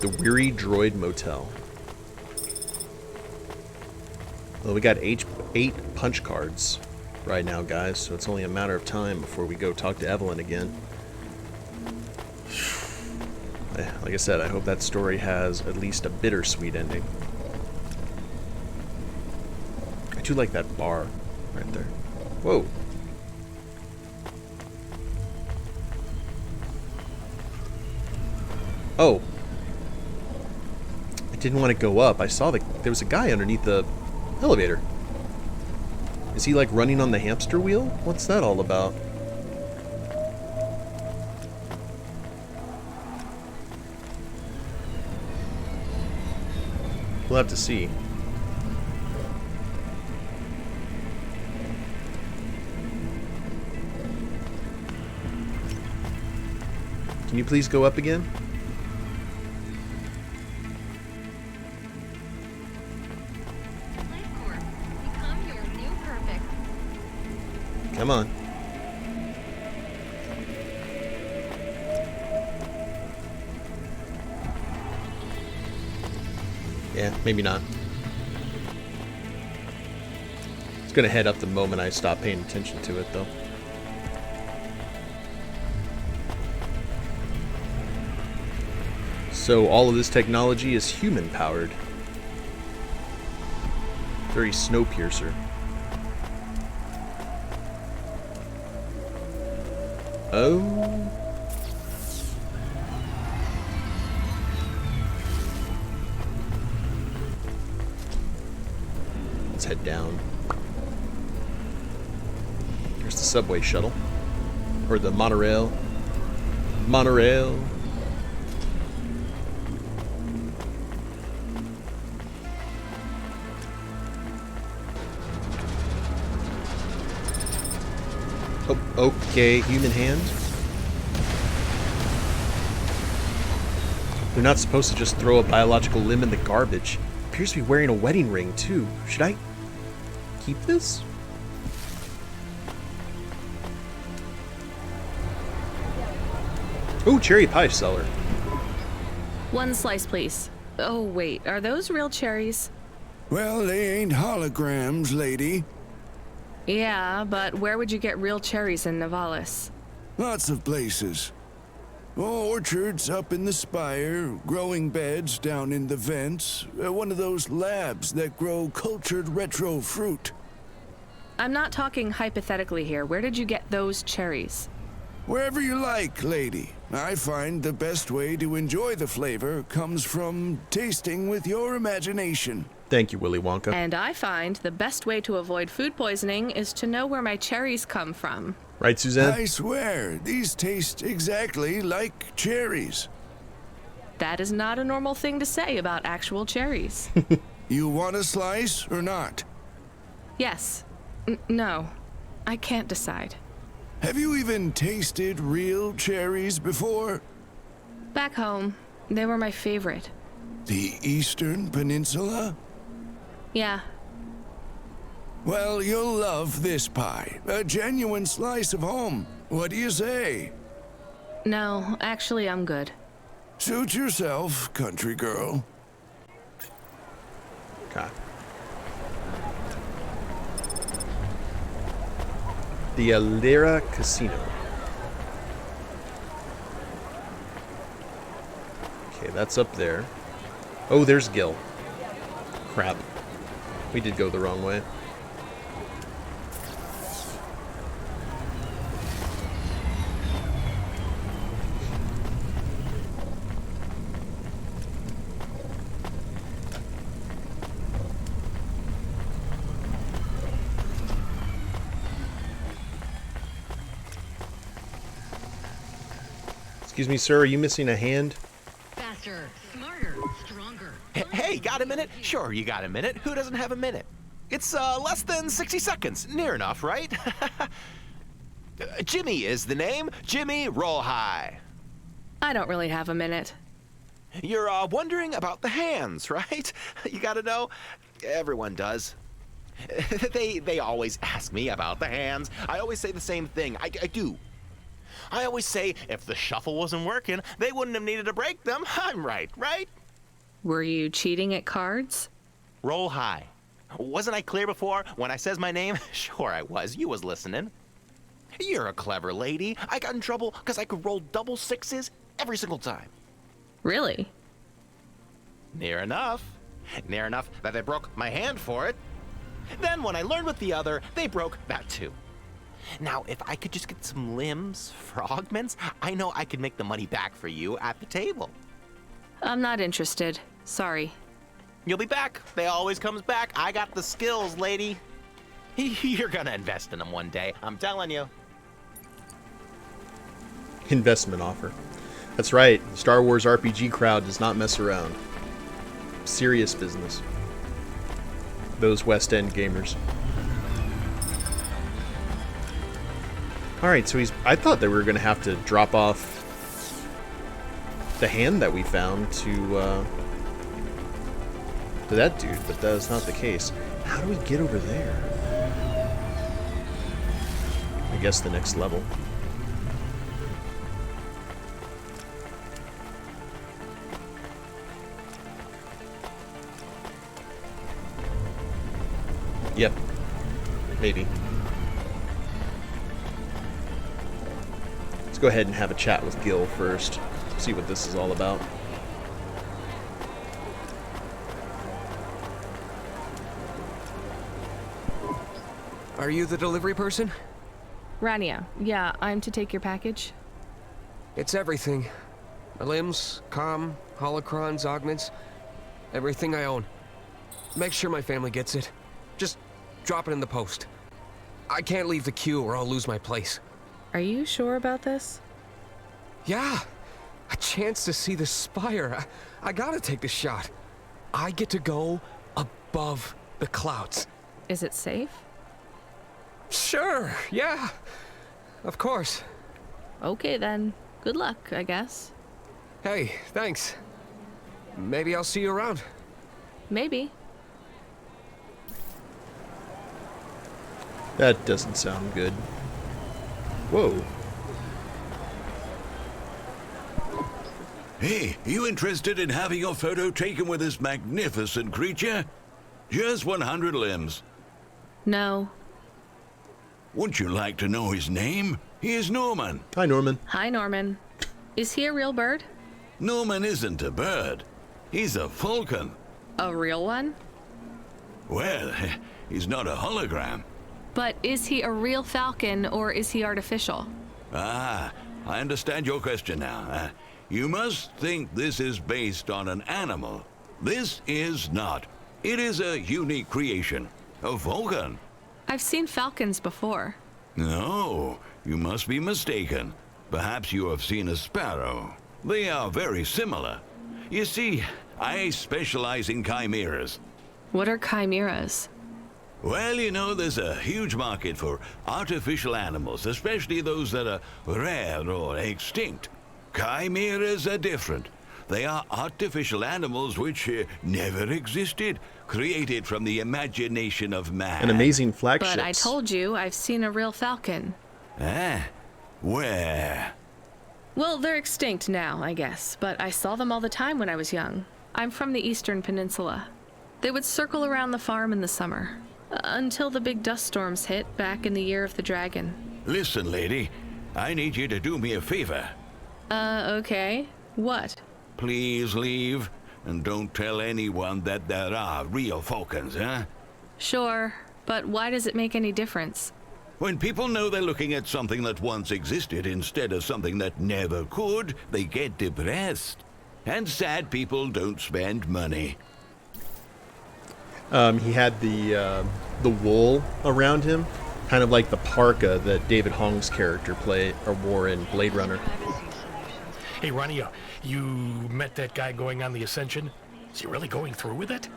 The Weary Droid Motel. Well, we got 8 punch cards right now, guys, so it's only a matter of time before we go talk to Evelyn again. Like I said, I hope that story has at least a bittersweet ending. I do like that bar right there. Whoa. Oh. I didn't want to go up. I saw there was a guy underneath the elevator. Is he like running on the hamster wheel? What's that all about? We'll have to see. Can you please go up again? Come on. Yeah, maybe not. It's gonna head up the moment I stop paying attention to it, though. So all of this technology is human-powered. Very Snowpiercer. Oh. Let's head down. Here's the subway shuttle. Or the monorail. Monorail. Oh, okay, human hand. They're not supposed to just throw a biological limb in the garbage. Appears to be wearing a wedding ring, too. Should I keep this? Oh, cherry pie seller. One slice, please. Oh, wait. Are those real cherries? Well, they ain't holograms, lady. Yeah, but where would you get real cherries in Nivalis? Lots of places. Orchards up in the spire, growing beds down in the vents, one of those labs that grow cultured retro fruit. I'm not talking hypothetically here. Where did you get those cherries? Wherever you like, lady. I find the best way to enjoy the flavor comes from tasting with your imagination. Thank you, Willy Wonka. And I find the best way to avoid food poisoning is to know where my cherries come from. Right, Suzanne? I swear, these taste exactly like cherries. That is not a normal thing to say about actual cherries. You want a slice or not? Yes. No. I can't decide. Have you even tasted real cherries before? Back home, they were my favorite. The Eastern Peninsula? Yeah. Well, you'll love this pie. A genuine slice of home. What do you say? No, actually, I'm good. Suit yourself, country girl. Okay. The Alira Casino. Okay, that's up there. Oh, there's Gil. Crap. We did go the wrong way. Excuse me, sir, are you missing a hand? Faster, smarter, stronger. Hey, got a minute? Sure, you got a minute. Who doesn't have a minute? It's less than 60 seconds. Near enough, right? Jimmy is the name. Jimmy, roll high. I don't really have a minute. You're wondering about the hands, right? You gotta know. Everyone does. They always ask me about the hands. I always say the same thing. I do. I always say if the shuffle wasn't working, they wouldn't have needed to break them. I'm right? Were you cheating at cards? Roll high. Wasn't I clear before when I says my name? Sure I was. You was listening. You're a clever lady. I got in trouble because I could roll double sixes every single time. Really? Near enough. Near enough that they broke my hand for it. Then when I learned with the other, they broke that too. Now, if I could just get some limbs for augments, I know I could make the money back for you at the table. I'm not interested. Sorry. You'll be back. They always comes back. I got the skills, lady. You're gonna invest in them one day. I'm telling you. Investment offer. That's right. The Star Wars RPG crowd does not mess around. Serious business. Those West End gamers. Alright, so I thought that we were going to have to drop off the hand that we found to that dude, but that is not the case. How do we get over there? I guess the next level. Yep. Maybe. Let's go ahead and have a chat with Gil first. See what this is all about. Are you the delivery person? Rania, yeah, I'm to take your package. It's everything. My limbs, comm, holocrons, augments, everything I own. Make sure my family gets it. Just drop it in the post. I can't leave the queue or I'll lose my place. Are you sure about this? Yeah. A chance to see the spire. I gotta take the shot. I get to go above the clouds. Is it safe? Sure, yeah. Of course. Okay then. Good luck, I guess. Hey, thanks. Maybe I'll see you around. Maybe. That doesn't sound good. Whoa. Hey, you interested in having your photo taken with this magnificent creature? Just 100 limbs. No. Wouldn't you like to know his name? He is Norman. Hi, Norman. Hi, Norman. Is he a real bird? Norman isn't a bird. He's a falcon. A real one? Well, he's not a hologram. But is he a real falcon or is he artificial? Ah, I understand your question now. You must think this is based on an animal. This is not. It is a unique creation. A falcon. I've seen falcons before. No, you must be mistaken. Perhaps you have seen a sparrow. They are very similar. You see, I specialize in chimeras. What are chimeras? Well, you know, there's a huge market for artificial animals, especially those that are rare or extinct. Chimeras are different. They are artificial animals which never existed, created from the imagination of man. An amazing flagship. But I told you I've seen a real falcon. Ah, where? Well, they're extinct now, I guess, but I saw them all the time when I was young. I'm from the Eastern Peninsula. They would circle around the farm in the summer, until the big dust storms hit back in the year of the dragon. Listen, lady, I need you to do me a favor. Okay. What? Please leave, and don't tell anyone that there are real falcons, huh? Sure, but why does it make any difference? When people know they're looking at something that once existed instead of something that never could, they get depressed. And sad people don't spend money. He had the wool around him, kind of like the parka that David Hong's character wore in Blade Runner. Hey, Rania, you met that guy going on the Ascension? Is he really going through with it?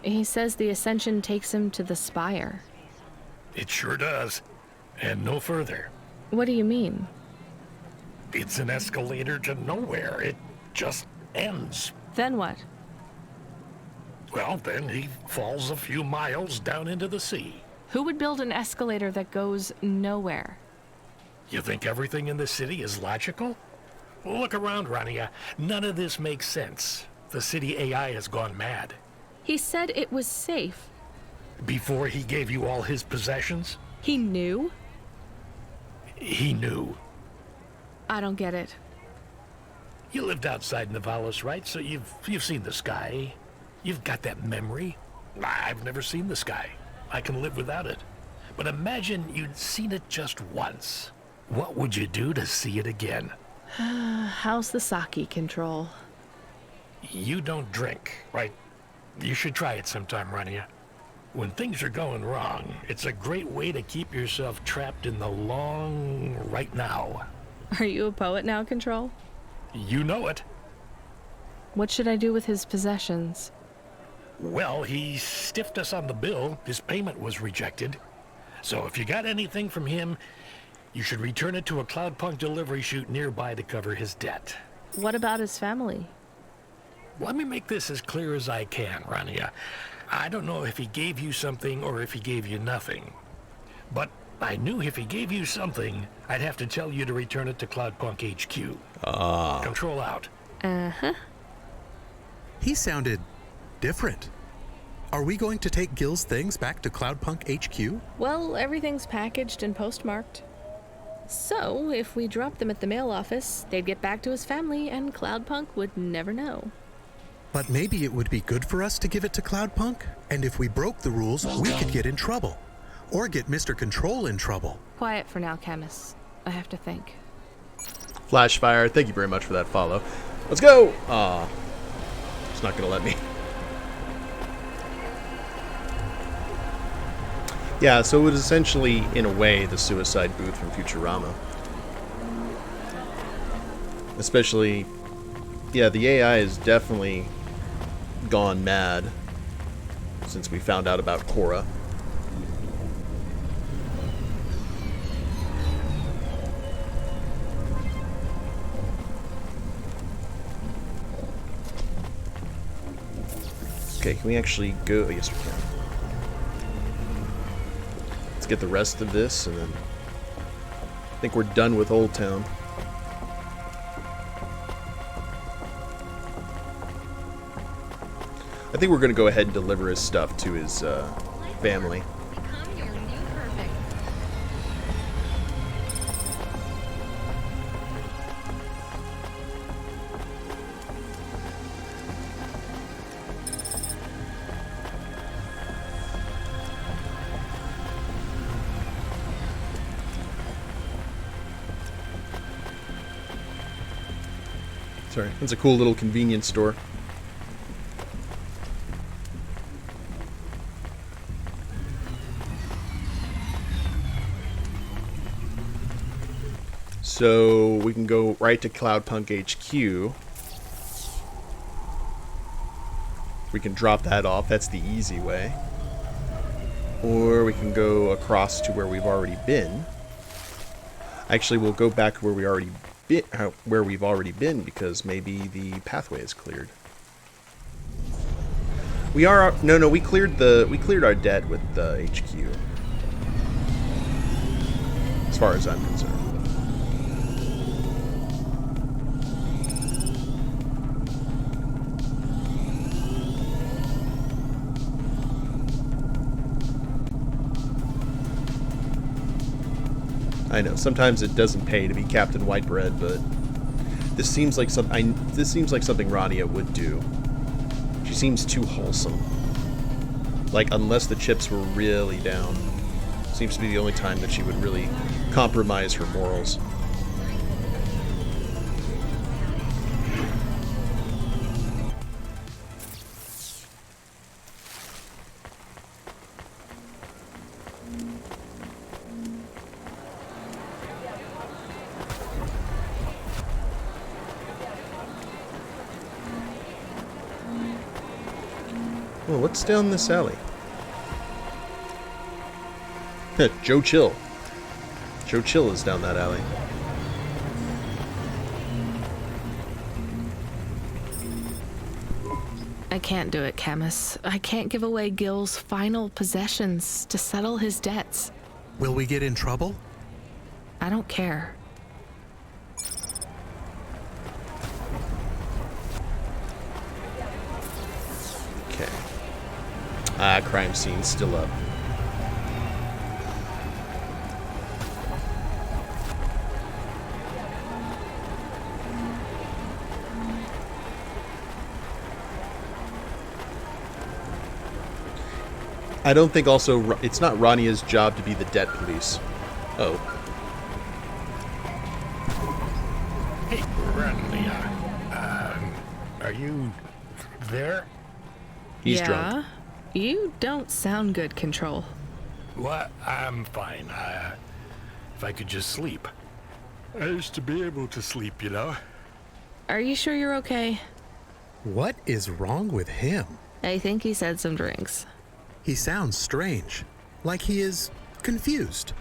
He says the Ascension takes him to the spire. It sure does. And no further. What do you mean? It's an escalator to nowhere. It just ends. Then what? Well, then he falls a few miles down into the sea. Who would build an escalator that goes nowhere? You think everything in the city is logical? Look around, Rania. None of this makes sense. The city AI has gone mad. He said it was safe. Before he gave you all his possessions? He knew? He knew. I don't get it. You lived outside Nivalis, right? So you've seen the sky. You've got that memory. I've never seen the sky. I can live without it. But imagine you'd seen it just once. What would you do to see it again? How's the sake control? You don't drink, right? You should try it sometime, Rania. When things are going wrong, it's a great way to keep yourself trapped in the long right now. Are you a poet now, Control? You know it. What should I do with his possessions? Well, he stiffed us on the bill. His payment was rejected. So if you got anything from him, you should return it to a Cloudpunk delivery chute nearby to cover his debt. What about his family? Let me make this as clear as I can, Rania. I don't know if he gave you something or if he gave you nothing. But I knew if he gave you something, I'd have to tell you to return it to Cloudpunk HQ. Control out. Uh-huh. He sounded different. Are we going to take Gil's things back to Cloudpunk HQ? Well, everything's packaged and postmarked. So, if we dropped them at the mail office, they'd get back to his family and Cloudpunk would never know. But maybe it would be good for us to give it to Cloudpunk, and if we broke the rules, we could get in trouble. Or get Mr. Control in trouble. Quiet for now, Camus. I have to think. Flashfire, thank you very much for that follow. Let's go! Aw. It's not gonna let me. Yeah, so it was essentially, in a way, the suicide booth from Futurama. Especially, yeah, the AI has definitely gone mad since we found out about Cora. Okay, can we actually go? Yes, we can. Let's get the rest of this, and then I think we're done with Old Town. I think we're going to go ahead and deliver his stuff to his family. Sorry, it's a cool little convenience store. So we can go right to Cloudpunk HQ. We can drop that off. That's the easy way. Or we can go across to where we've already been. Actually, we'll go back where we already where we've already been, because maybe the pathway is cleared. We are no, we cleared our debt with the HQ. As far as I'm concerned. I know sometimes it doesn't pay to be Captain Whitebread, but this seems like something Rania would do. She seems too wholesome. Like, unless the chips were really down, seems to be the only time that she would really compromise her morals. Well, what's down this alley? Joe Chill. Joe Chill is down that alley. I can't do it, Camus. I can't give away Gil's final possessions to settle his debts. Will we get in trouble? I don't care. Okay. Crime scene still up. I don't think also it's not Rania's job to be the debt police. Oh. Hey, Rania. Are you there? He's yeah? drunk. You don't sound good, Control. What? I'm fine. If I could just sleep. I used to be able to sleep, you know? Are you sure you're okay? What is wrong with him? I think he said some drinks. He sounds strange, like he is confused.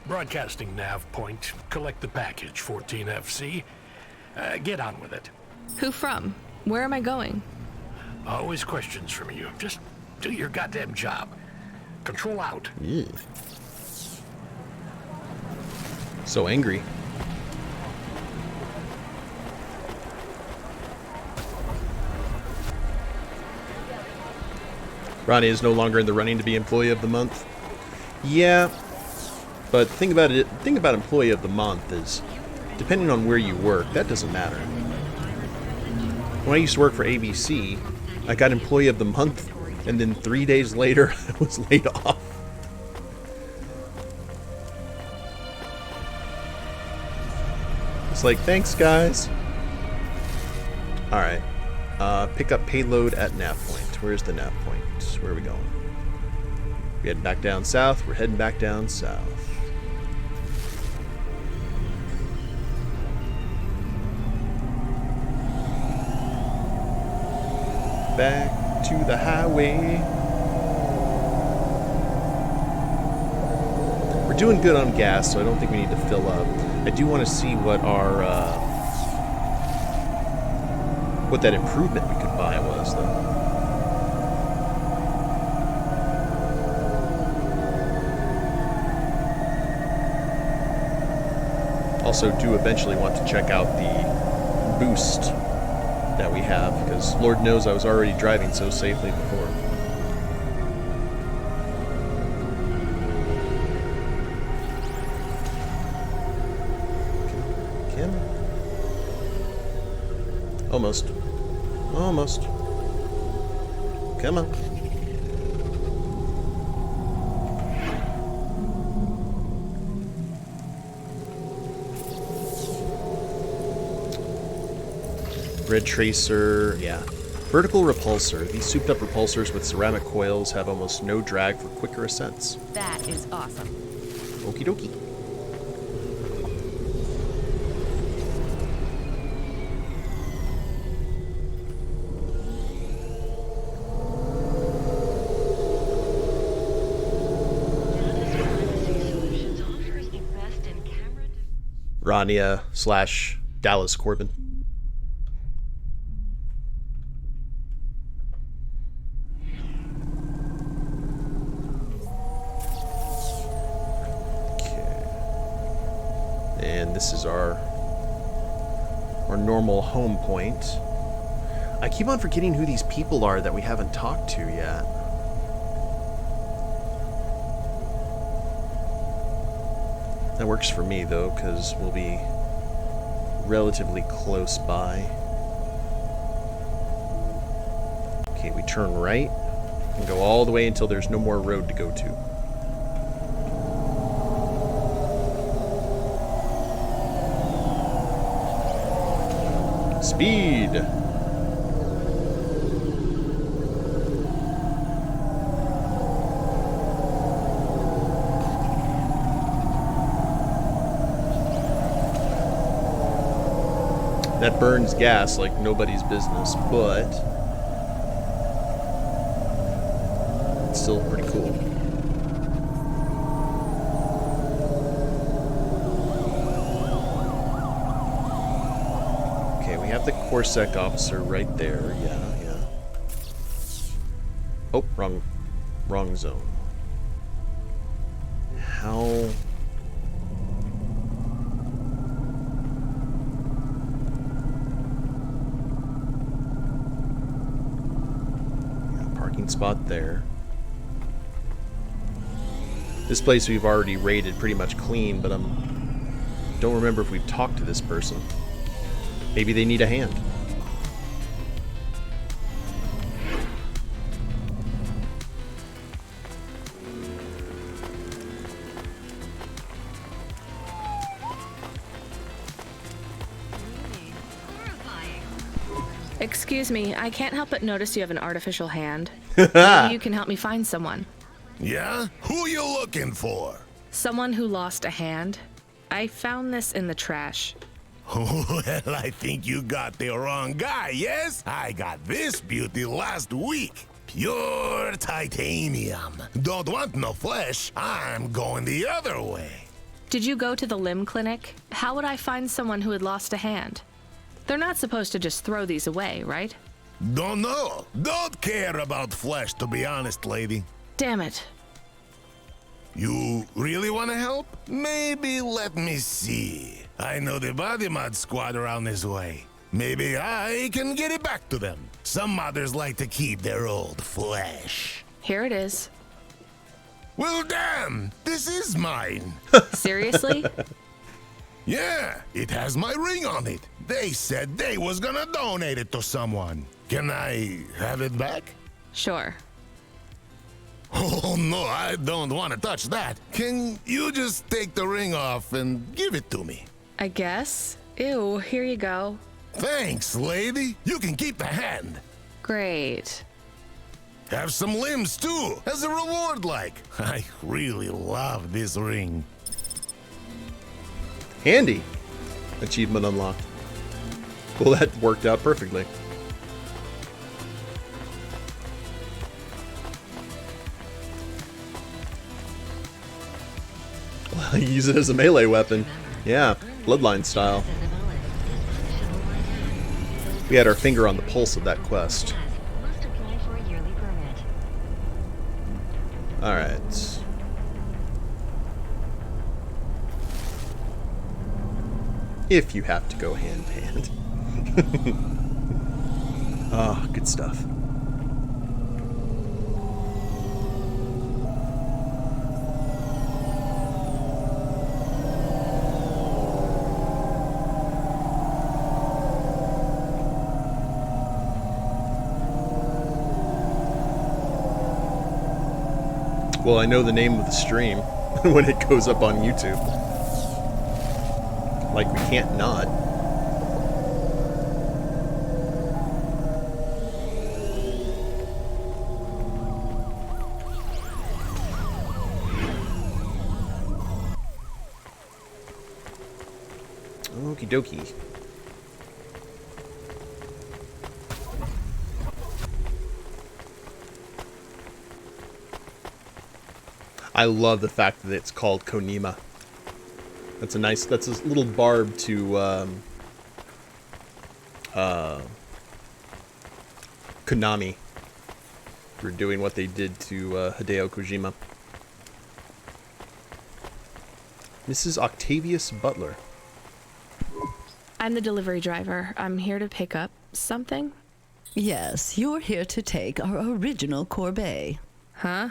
Broadcasting nav point. Collect the package, 14FC. Get on with it. Who from? Where am I going? Always questions from you. Just do your goddamn job. Control out. Yeah. So angry. Rania is no longer in the running to be Employee of the Month. Yeah, but the thing about Employee of the Month is, depending on where you work, that doesn't matter. When I used to work for ABC, I got Employee of the Month, and then 3 days later, I was laid off. It's like, thanks, guys. Alright. Pick up payload at nav point. Where's the nav point? Where are we going? We heading back down south. We're heading back down south. Back to the highway. We're doing good on gas, so I don't think we need to fill up. I do want to see what our what that improvement we could buy was, though. Also do eventually want to check out the boost that we have, because Lord knows I was already driving so safely before. Kim? Almost. Almost. Come on. Red tracer, yeah. Vertical repulsor. These souped up repulsors with ceramic coils have almost no drag for quicker ascents. That is awesome. Okie dokie. Rania / Dallas Corbin. And this is our normal home point. I keep on forgetting who these people are that we haven't talked to yet. That works for me though, because we'll be relatively close by. Okay, we turn right and go all the way until there's no more road to go to. Speed! That burns gas like nobody's business, but it's still pretty cool. CorSec officer right there. Yeah. Oh, wrong zone. How? Yeah, parking spot there. This place we've already raided pretty much clean, but don't remember if we've talked to this person. Maybe they need a hand. Excuse me, I can't help but notice you have an artificial hand. Maybe you can help me find someone. Yeah? Who you looking for? Someone who lost a hand. I found this in the trash. Well, I think you got the wrong guy, yes? I got this beauty last week. Pure titanium. Don't want no flesh. I'm going the other way. Did you go to the limb clinic? How would I find someone who had lost a hand? They're not supposed to just throw these away, right? Don't know. Don't care about flesh, to be honest, lady. Damn it. You really want to help? Maybe let me see. I know the body mod squad around this way. Maybe I can get it back to them. Some modders like to keep their old flesh. Here it is. Well, damn! This is mine. Seriously? Yeah, it has my ring on it. They said they was gonna donate it to someone. Can I have it back? Sure. Oh no, I don't want to touch that. Can you just take the ring off and give it to me? I guess. Ew, here you go. Thanks, lady. You can keep the hand. Great. Have some limbs too, as a reward like. I really love this ring. Handy. Achievement unlocked. Well, that worked out perfectly. Well, use it as a melee weapon. Yeah, Bloodline style. We had our finger on the pulse of that quest. Alright. If you have to go hand to hand. Ah, good stuff. Well, I know the name of the stream when it goes up on YouTube. Like, we can't not. Okie dokie. I love the fact that it's called Konima. That's a little barb to Konami for doing what they did to Hideo Kojima. Mrs. Octavius Butler. I'm the delivery driver. I'm here to pick up something. Yes, you're here to take our original corbeille. Huh?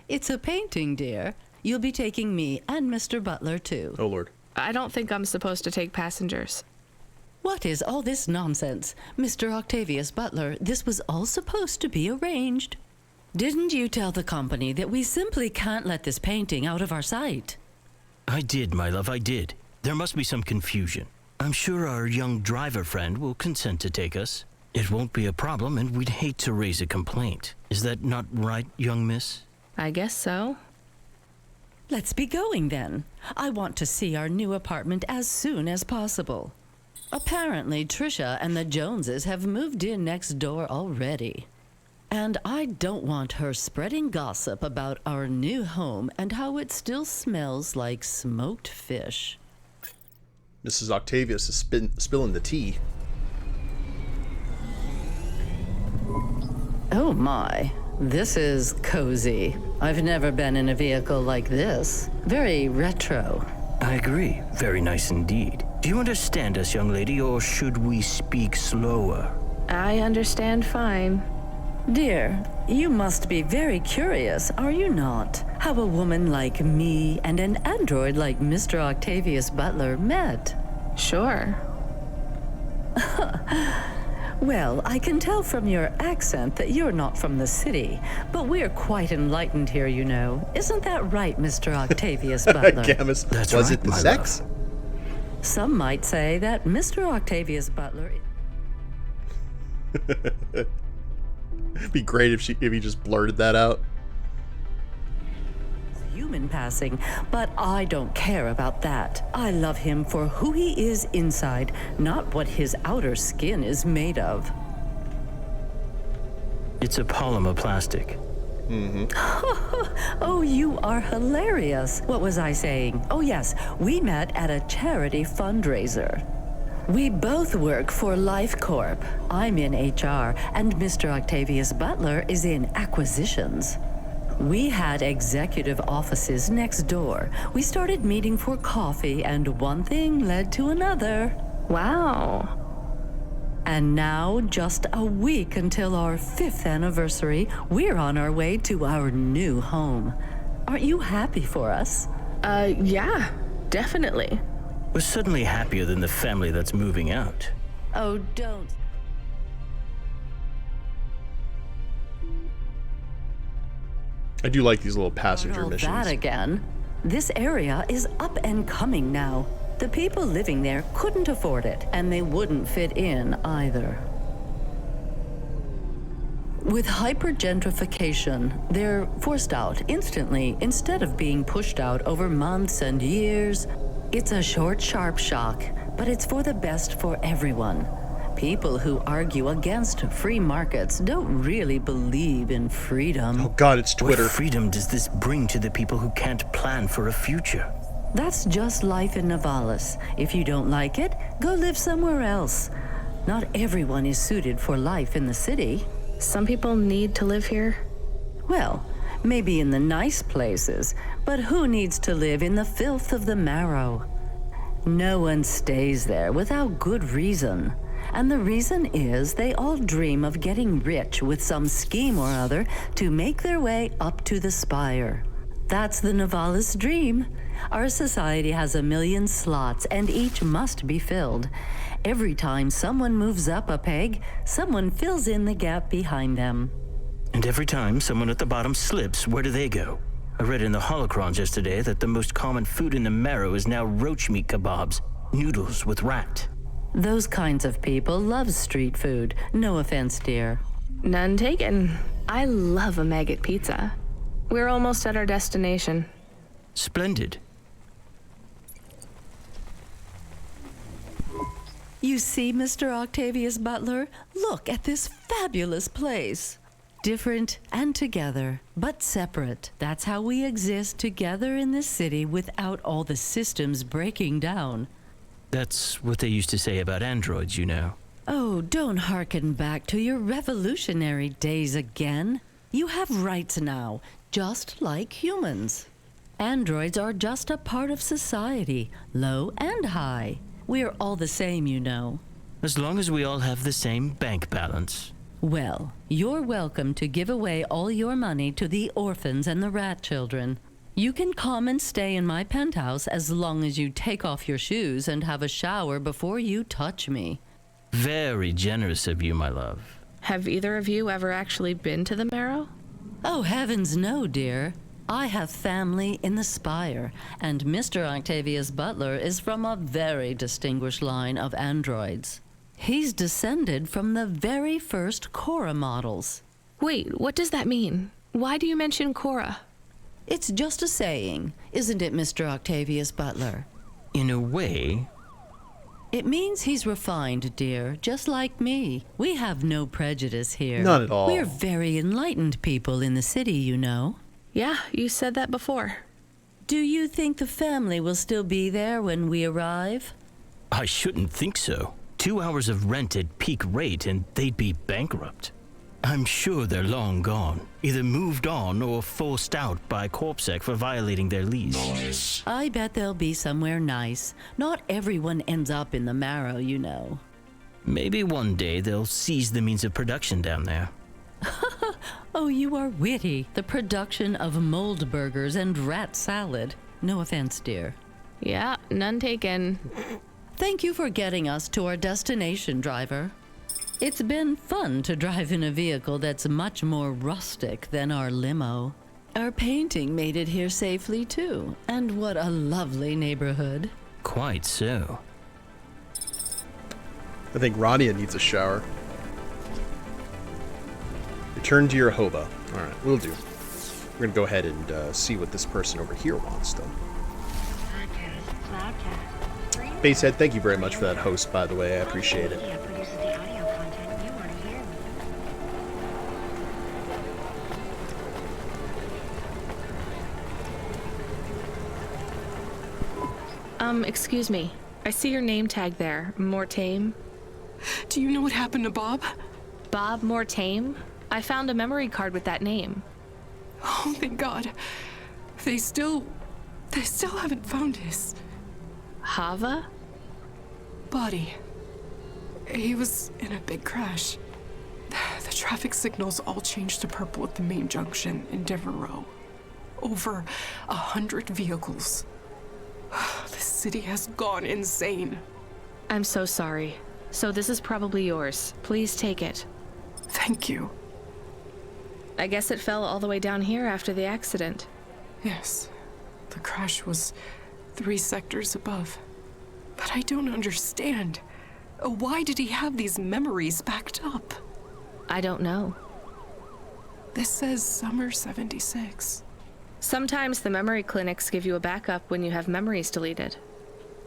It's a painting, dear. You'll be taking me and Mr. Butler, too. Oh, Lord. I don't think I'm supposed to take passengers. What is all this nonsense? Mr. Octavius Butler, this was all supposed to be arranged. Didn't you tell the company that we simply can't let this painting out of our sight? I did, my love, I did. There must be some confusion. I'm sure our young driver friend will consent to take us. It won't be a problem, and we'd hate to raise a complaint. Is that not right, young miss? I guess so. Let's be going, then. I want to see our new apartment as soon as possible. Apparently, Trisha and the Joneses have moved in next door already. And I don't want her spreading gossip about our new home and how it still smells like smoked fish. Mrs. Octavius is spilling the tea. Oh my, this is cozy. I've never been in a vehicle like this. Very retro. I agree. Very nice indeed. Do you understand us, young lady, or should we speak slower? I understand fine. Dear, you must be very curious, are you not? How a woman like me and an android like Mr. Octavius Butler met. Sure. Well, I can tell from your accent that you're not from the city, but we're quite enlightened here, you know. Isn't that right, Mr. Octavius Butler? Camus, that's was right, it the my sex? love. Some might say that Mr. Octavius Butler... It'd be great if he just blurted that out. Human passing, but I don't care about that. I love him for who he is inside, not what his outer skin is made of. It's a polymer plastic. Oh, you are hilarious. What was I saying? Oh yes, we met at a charity fundraiser. We both work for Life Corp. I'm in HR, and Mr. Octavius Butler is in acquisitions. We had executive offices next door. We started meeting for coffee, and one thing led to another. Wow. And now, just a week until our 5th anniversary, we're on our way to our new home. Aren't you happy for us? Yeah, definitely. We're suddenly happier than the family that's moving out. Oh, don't. I do like these little passenger All missions. that again. This area is up and coming now. The people living there couldn't afford it, and they wouldn't fit in either. With hypergentrification, they're forced out instantly instead of being pushed out over months and years. It's a short, sharp shock, but it's for the best for everyone. People who argue against free markets don't really believe in freedom. Oh God, it's Twitter. What freedom does this bring to the people who can't plan for a future? That's just life in Nivalis. If you don't like it, go live somewhere else. Not everyone is suited for life in the city. Some people need to live here. Well, maybe in the nice places, but who needs to live in the filth of the marrow? No one stays there without good reason. And the reason is they all dream of getting rich with some scheme or other to make their way up to the spire. That's the Nivalis dream. Our society has 1 million slots, and each must be filled. Every time someone moves up a peg, someone fills in the gap behind them. And every time someone at the bottom slips, where do they go? I read in the holocrons yesterday that the most common food in the marrow is now roach meat kebabs, noodles with rat. Those kinds of people love street food. No offense, dear. None taken. I love a maggot pizza. We're almost at our destination. Splendid. You see, Mr. Octavius Butler? Look at this fabulous place. Different and together, but separate. That's how we exist together in this city without all the systems breaking down. That's what they used to say about androids, you know. Oh, don't hearken back to your revolutionary days again. You have rights now, just like humans. Androids are just a part of society, low and high. We're all the same, you know. As long as we all have the same bank balance. Well, you're welcome to give away all your money to the orphans and the rat children. You can come and stay in my penthouse as long as you take off your shoes and have a shower before you touch me. Very generous of you, my love. Have either of you ever actually been to the marrow? Oh, heavens no, dear. I have family in the Spire, and Mr. Octavius Butler is from a very distinguished line of androids. He's descended from the very first Cora models. Wait, what does that mean? Why do you mention Cora? It's just a saying, isn't it, Mr. Octavius Butler? In a way. It means he's refined, dear, just like me. We have no prejudice here. Not at all. We're very enlightened people in the city, you know. Yeah, you said that before. Do you think the family will still be there when we arrive? I shouldn't think so. 2 hours of rent at peak rate and they'd be bankrupt. I'm sure they're long gone, either moved on or forced out by Corpsec for violating their lease. I bet they'll be somewhere nice. Not everyone ends up in the Marrow, you know. Maybe one day they'll seize the means of production down there. Oh, you are witty. The production of mold burgers and rat salad. No offense, dear. Yeah, none taken. Thank you for getting us to our destination, driver. It's been fun to drive in a vehicle that's much more rustic than our limo. Our painting made it here safely, too. And what a lovely neighborhood. Quite so. I think Rania needs a shower. Return to your hoba. Alright, we'll do. We're gonna go ahead and see what this person over here wants, though. Basehead, thank you very much for that host, by the way. I appreciate it. Excuse me. I see your name tag there. Mortame. Do you know what happened to Bob? Bob Mortame? I found a memory card with that name. Oh, thank God. They still haven't found his... Hava? Body. He was in a big crash. The traffic signals all changed to purple at the main junction in Denver Row. Over 100 vehicles. The city has gone insane. I'm so sorry. So this is probably yours. Please take it. Thank you. I guess it fell all the way down here after the accident. Yes. The crash was 3 sectors above. But I don't understand. Why did he have these memories backed up? I don't know. This says summer 76. Sometimes the memory clinics give you a backup when you have memories deleted.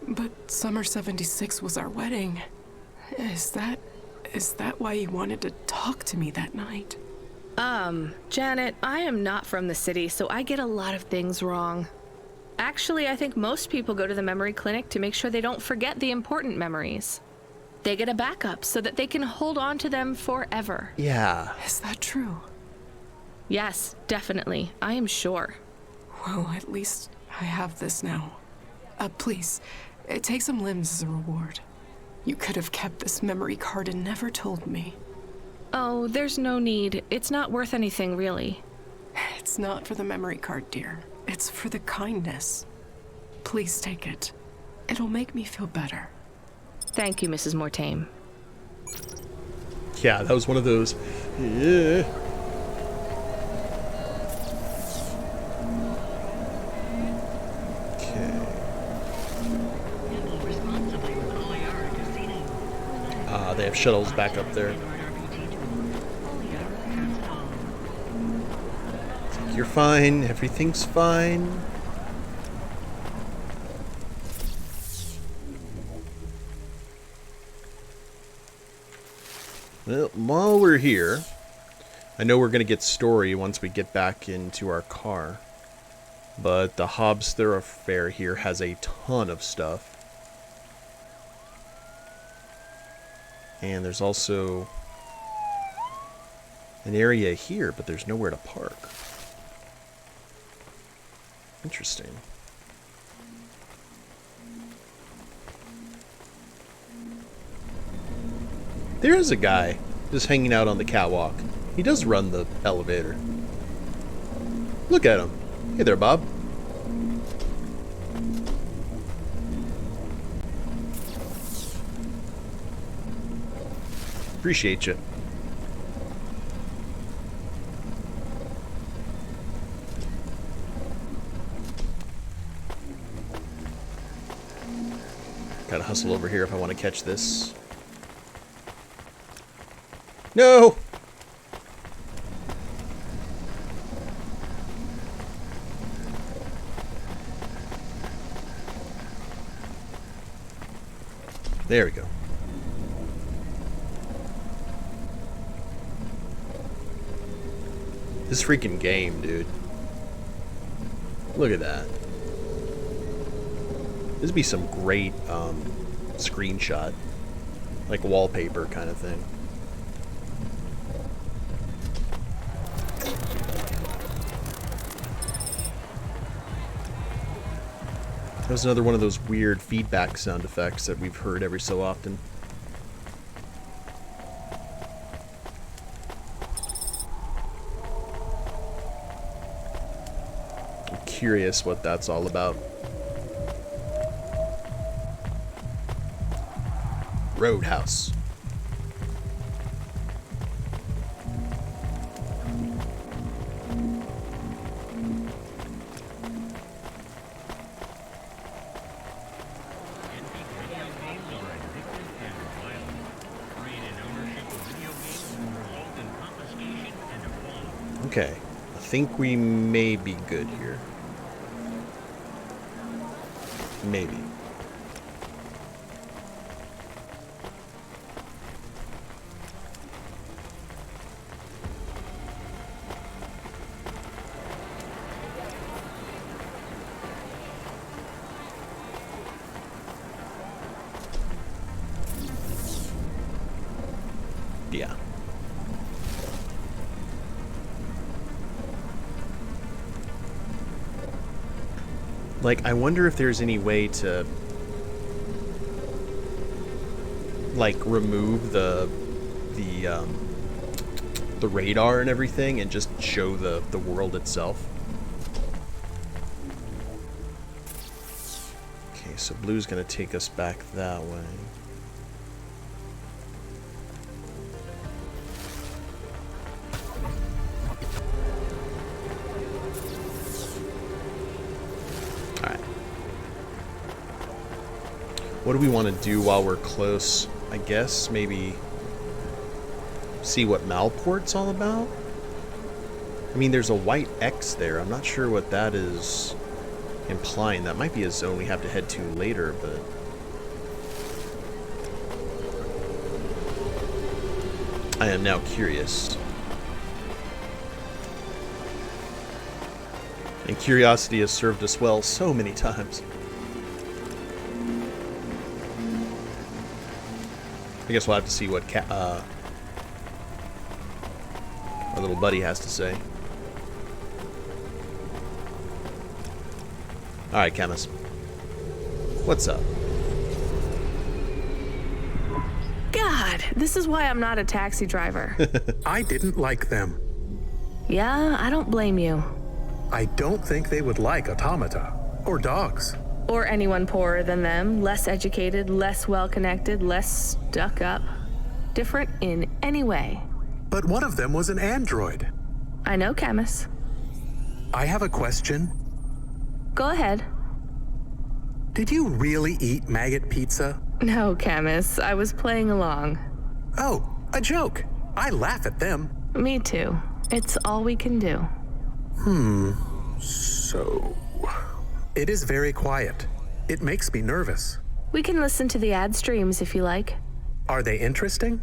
But summer 76 was our wedding. Is that why you wanted to talk to me that night? Janet, I am not from the city, so I get a lot of things wrong. Actually, I think most people go to the memory clinic to make sure they don't forget the important memories. They get a backup so that they can hold on to them forever. Yeah. Is that true? Yes, definitely. I am sure. Well, at least I have this now. Please, take some limbs as a reward. You could have kept this memory card and never told me. Oh, there's no need. It's not worth anything, really. It's not for the memory card, dear. It's for the kindness. Please take it. It'll make me feel better. Thank you, Mrs. Mortame. Yeah, that was one of those. Yeah. They have shuttles back up there. You're fine. Everything's fine. Well, while we're here, I know we're going to get story once we get back into our car. But the Hobbs Thoroughfare here has a ton of stuff. And there's also an area here, but there's nowhere to park. Interesting. There is a guy just hanging out on the catwalk. He does run the elevator. Look at him. Hey there, Bob. Appreciate you. Gotta hustle over here if I want to catch this. No! There we go. This freaking game, dude. Look at that. This would be some great screenshot, like wallpaper kind of thing. That was another one of those weird feedback sound effects that we've heard every so often. I'm curious what that's all about. Roadhouse. Okay, I think we may be good here. Maybe. Yeah. Like, I wonder if there's any way to, like, remove the radar and everything and just show the world itself. Okay, so blue's gonna take us back that way. What do we want to do while we're close? I guess maybe see what Malport's all about? I mean, there's a white X there. I'm not sure what that is implying. That might be a zone we have to head to later, but... I am now curious. And curiosity has served us well so many times. I guess we'll have to see what our little buddy has to say. Alright, Camus. What's up? God, this is why I'm not a taxi driver. I didn't like them. Yeah, I don't blame you. I don't think they would like automata or dogs. Or anyone poorer than them, less educated, less well-connected, less stuck up. Different in any way. But one of them was an android. I know, Camus. I have a question. Go ahead. Did you really eat maggot pizza? No, Camus. I was playing along. Oh, a joke. I laugh at them. Me too. It's all we can do. So... It is very quiet. It makes me nervous. We can listen to the ad streams if you like. Are they interesting?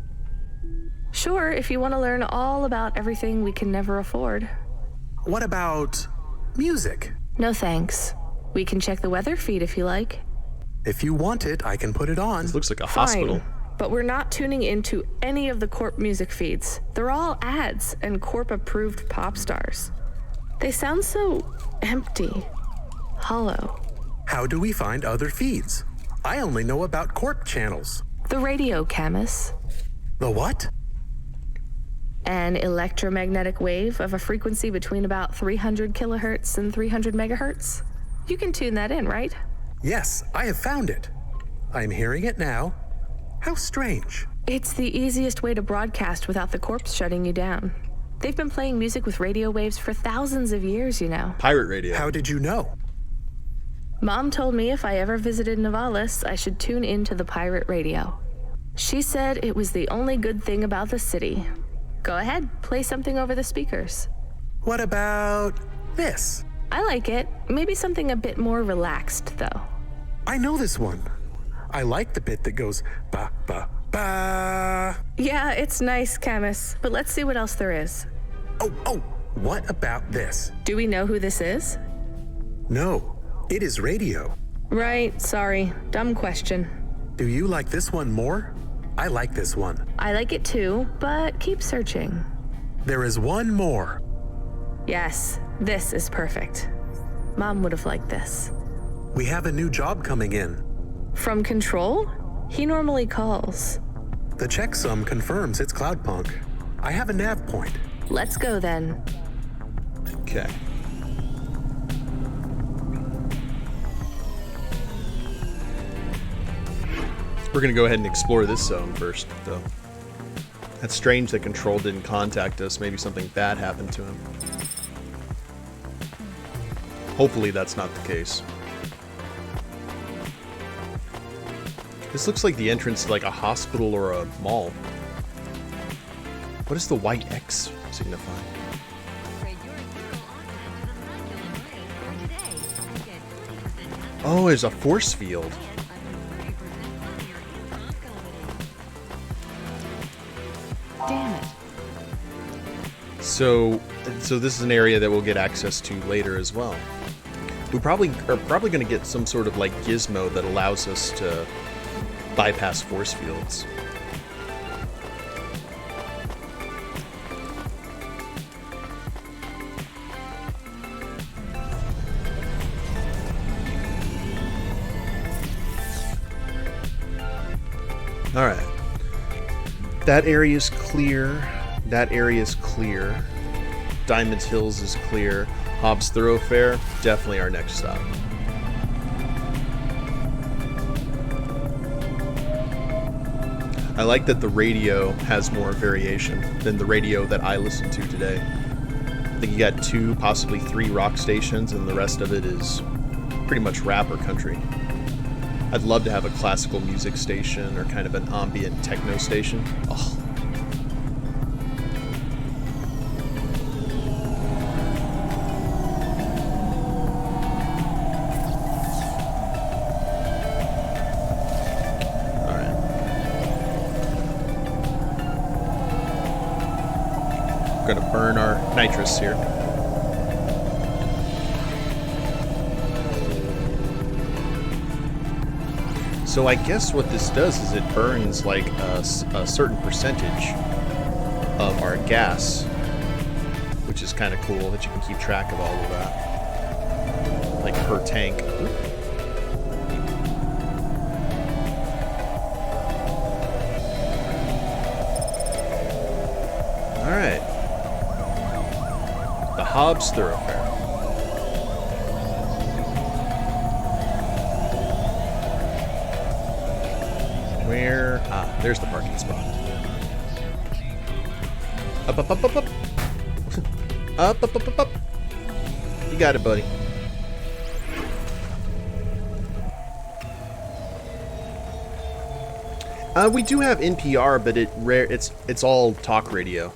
Sure, if you want to learn all about everything we can never afford. What about music? No thanks. We can check the weather feed if you like. If you want it, I can put it on. This looks like a hospital. But we're not tuning into any of the Corp music feeds. They're all ads and Corp-approved pop stars. They sound so empty. Hollow. How do we find other feeds? I only know about Corp channels. The radio, Camus. The what? An electromagnetic wave of a frequency between about 300 kilohertz and 300 megahertz. You can tune that in, right? Yes, I have found it. I'm hearing it now. How strange. It's the easiest way to broadcast without the Corps shutting you down. They've been playing music with radio waves for thousands of years, you know. Pirate radio. How did you know? Mom told me if I ever visited Nivalis, I should tune into the pirate radio. She said it was the only good thing about the city. Go ahead, play something over the speakers. What about this? I like it. Maybe something a bit more relaxed, though. I know this one. I like the bit that goes ba ba ba. Yeah, it's nice, Camus, but let's see what else there is. Oh, what about this? Do we know who this is? No, it is radio. Right, sorry. Dumb question. Do you like this one more? I like this one. I like it too, but keep searching. There is one more. Yes, this is perfect. Mom would have liked this. We have a new job coming in. From Control? He normally calls. The checksum confirms it's Cloudpunk. I have a nav point. Let's go then. Okay. We're gonna go ahead and explore this zone first, though. That's strange that Control didn't contact us. Maybe something bad happened to him. Hopefully that's not the case. This looks like the entrance to like a hospital or a mall. What does the white X signify? Oh, it's a force field. Damn it. So this is an area that we'll get access to later as well. We are probably going to get some sort of like gizmo that allows us to bypass force fields. All right. That area is clear. That area is clear. Diamond Hills is clear. Hobbs Thoroughfare, definitely our next stop. I like that the radio has more variation than the radio that I listened to today. I think you got 2, possibly 3 rock stations, and the rest of it is pretty much rap or country. I'd love to have a classical music station or kind of an ambient techno station. Oh. Gonna burn our nitrous here. So I guess what this does is it burns like a certain percentage of our gas, which is kind of cool that you can keep track of all of that, like per tank. All right. The Hobbs Thoroughfare. Where? Ah, there's the parking spot. Up, up, up, up, up. Up, up, up, up, up. You got it, buddy. We do have NPR, but it's all talk radio.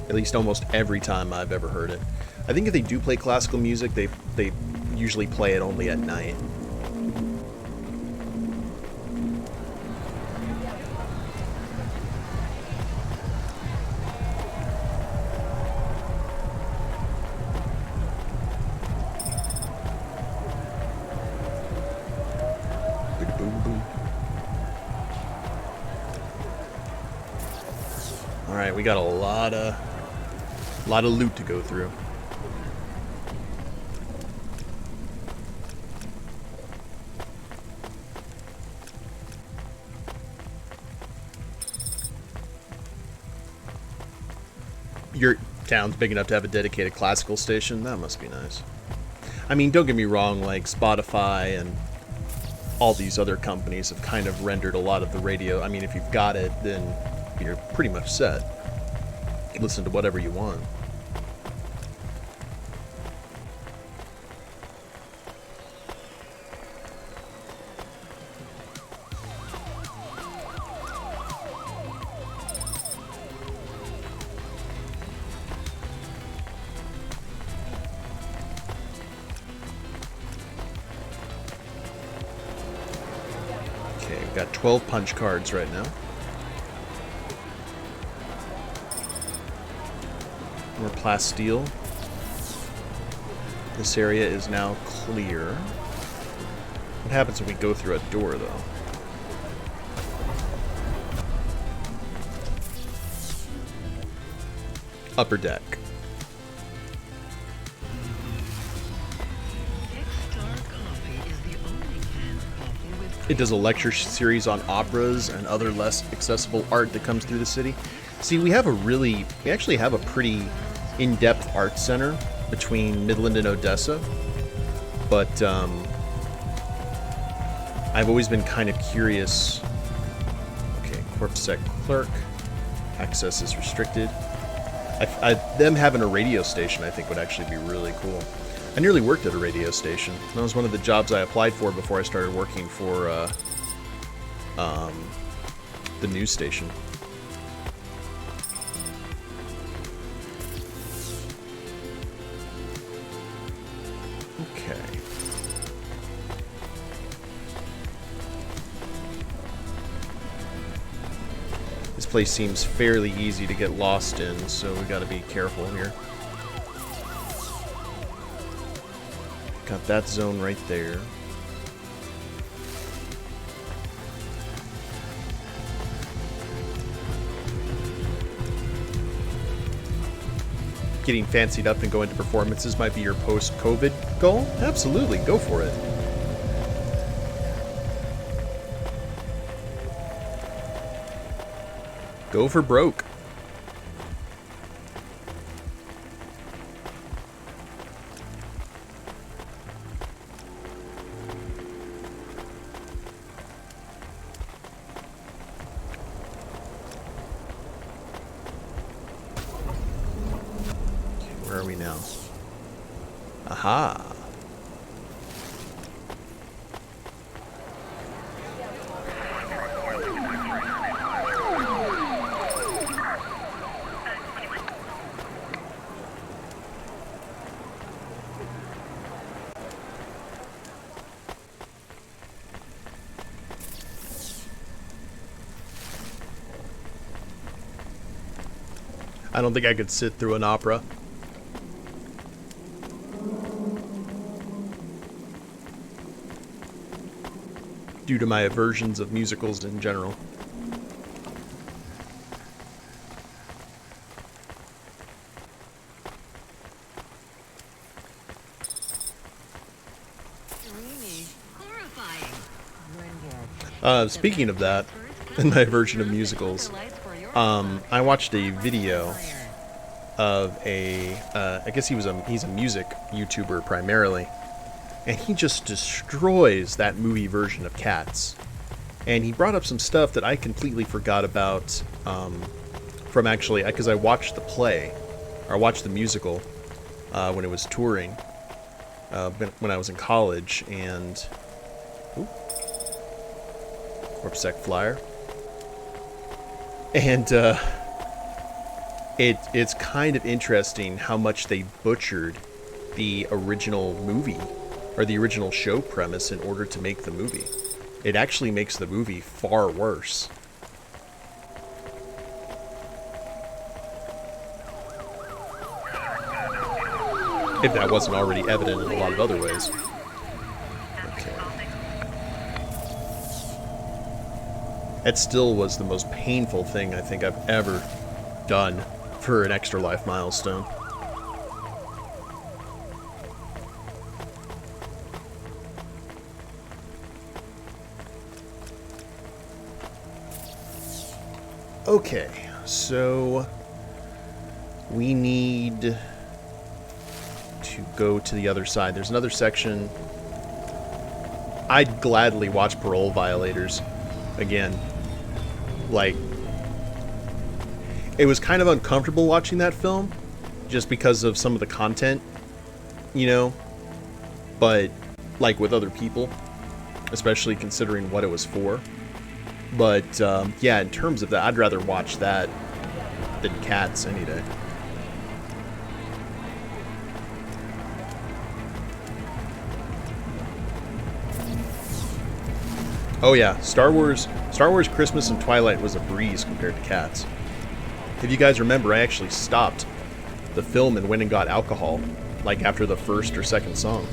At least almost every time I've ever heard it. I think if they do play classical music, they usually play it only at night. All right, we got a lot of loot to go through. Your town's big enough to have a dedicated classical station? That must be nice. I mean, don't get me wrong, like Spotify and all these other companies have kind of rendered a lot of the radio. I mean, if you've got it, then you're pretty much set. You can listen to whatever you want. Okay, we've got 12 punch cards right now. More plasteel. This area is now clear. What happens when we go through a door, though? Upper deck. It does a lecture series on operas and other less accessible art that comes through the city. See, we actually have a pretty in-depth art center between Midland and Odessa, but I've always been kind of curious. Okay, CorpSec clerk, access is restricted. Them having a radio station, I think, would actually be really cool. I nearly worked at a radio station. That was one of the jobs I applied for before I started working for the news station. Okay. This place seems fairly easy to get lost in, so we gotta be careful here. Got that zone right there. Getting fancied up and going to performances might be your post-COVID goal? Absolutely, go for it. Go for broke. Where are we now? Aha! I don't think I could sit through an opera. Due to my aversions of musicals in general. Speaking of that, in my version of musicals, I watched a video of I guess he's a music YouTuber primarily, and he just destroys that movie version of Cats. And he brought up some stuff that I completely forgot about from actually, because I watched the play, or I watched the musical when it was touring, when I was in college, and... Ooh. CorpSec flyer. And it's kind of interesting how much they butchered the original movie, or the original show premise, in order to make the movie. It actually makes the movie far worse. If that wasn't already evident in a lot of other ways. Okay. It still was the most painful thing I think I've ever done for an Extra Life milestone. Okay, so we need to go to the other side. There's another section. I'd gladly watch Parole Violators again. Like, it was kind of uncomfortable watching that film just because of some of the content, you know, but like with other people, especially considering what it was for. But yeah, in terms of that, I'd rather watch that than Cats any day. Oh yeah, Star Wars Christmas and Twilight was a breeze compared to Cats. If you guys remember, I actually stopped the film and went and got alcohol, like after the first or second song.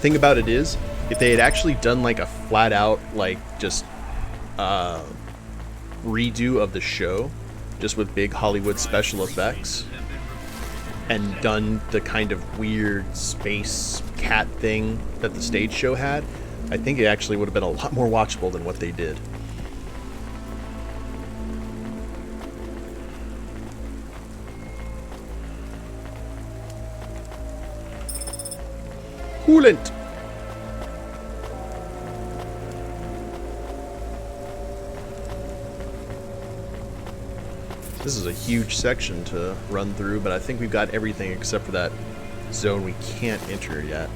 thing about it is, if they had actually done like a flat out, like just redo of the show, just with big Hollywood special effects, and done the kind of weird space cat thing that the stage show had, I think it actually would have been a lot more watchable than what they did. Coolant! This is a huge section to run through, but I think we've got everything except for that zone we can't enter yet.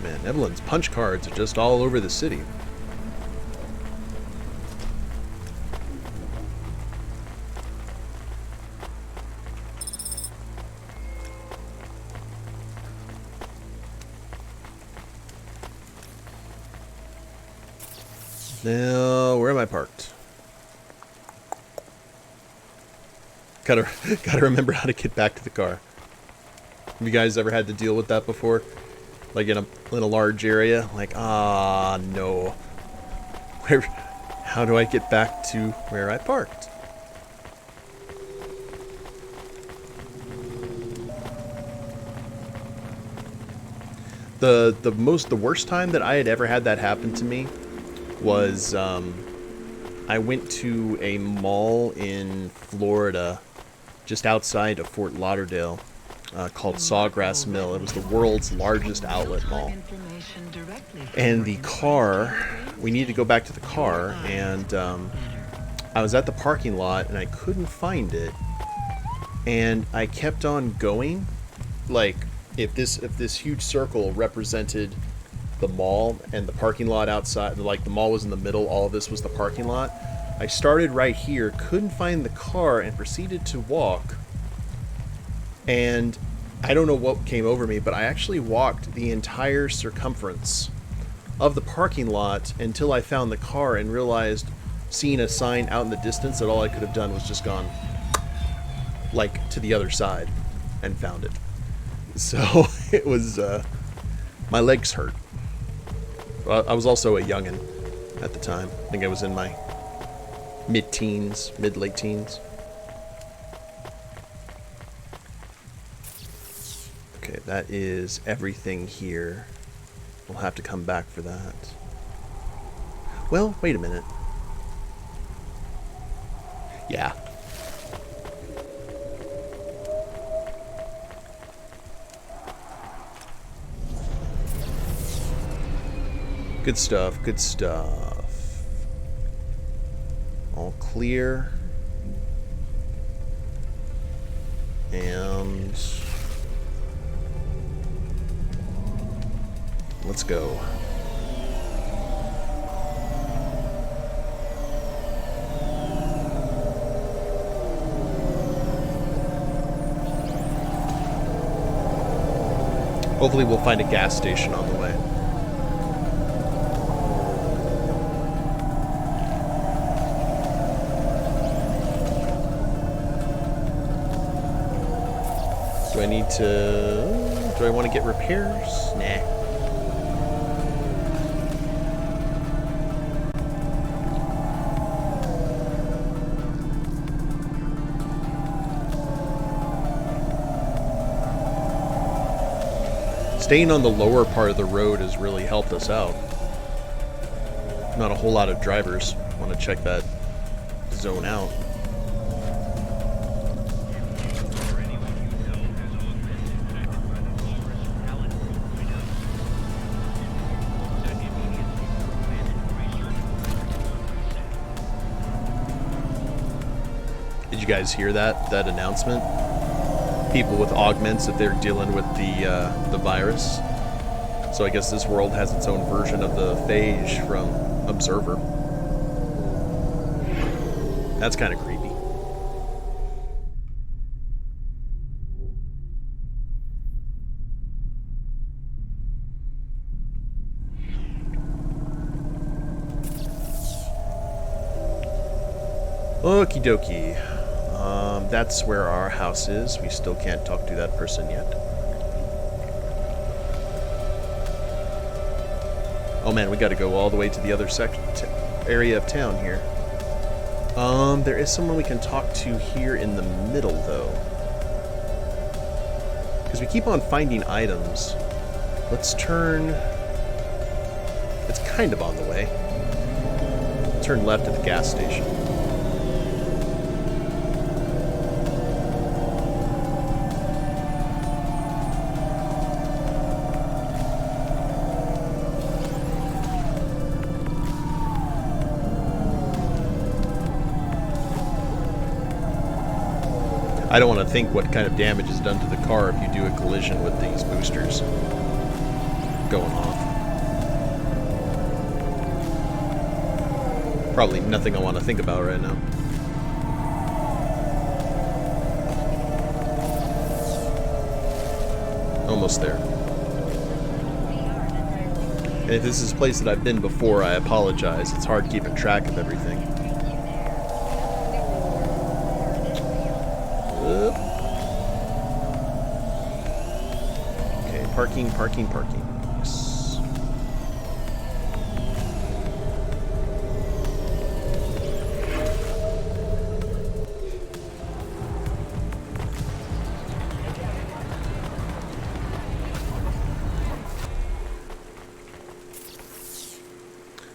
Man, Evelyn's punch cards are just all over the city. Now, where am I parked? Gotta remember how to get back to the car. Have you guys ever had to deal with that before? Like in a large area? Like, no. How do I get back to where I parked? The worst time that I had ever had that happen to me was I went to a mall in Florida just outside of Fort Lauderdale called Sawgrass Mill. It was the world's largest outlet mall. And the car, we needed to go back to the car, and I was at the parking lot and I couldn't find it. And I kept on going, like if this huge circle represented the mall and the parking lot outside, like the mall was in the middle, all of this was the parking lot. I started right here, couldn't find the car, and proceeded to walk. And I don't know what came over me, but I actually walked the entire circumference of the parking lot until I found the car and realized, seeing a sign out in the distance, that all I could have done was just gone like to the other side and found it. So it was, my legs hurt. I was also a youngin' at the time. I think I was in my mid-teens, mid-late teens. Okay, that is everything here. We'll have to come back for that. Well, wait a minute. Yeah. Good stuff, good stuff. All clear. And let's go. Hopefully we'll find a gas station on the way. Do I want to get repairs? Nah. Staying on the lower part of the road has really helped us out. Not a whole lot of drivers want to check that zone out. Did you guys hear that announcement? People with augments, if they're dealing with the virus. So I guess this world has its own version of the phage from Observer. That's kind of creepy. Okie dokie. That's where our house is. We still can't talk to that person yet. Oh man, we gotta go all the way to the other area of town here. There is someone we can talk to here in the middle, though. Because we keep on finding items. Let's turn... It's kind of on the way. Turn left at the gas station. I don't want to think what kind of damage is done to the car if you do a collision with these boosters going off. Probably nothing I want to think about right now. Almost there. And if this is a place that I've been before, I apologize. It's hard keeping track of everything. Okay, parking. Yes.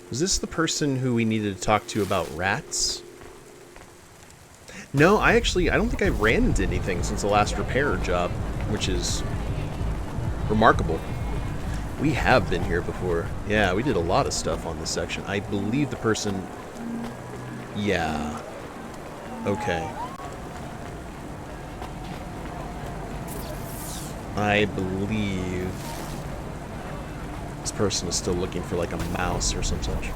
Was this the person who we needed to talk to about rats? No, I don't think I've ran into anything since the last repair job, which is remarkable. We have been here before. Yeah, we did a lot of stuff on this section. I believe the person... Yeah. Okay. I believe this person is still looking for like a mouse or some such.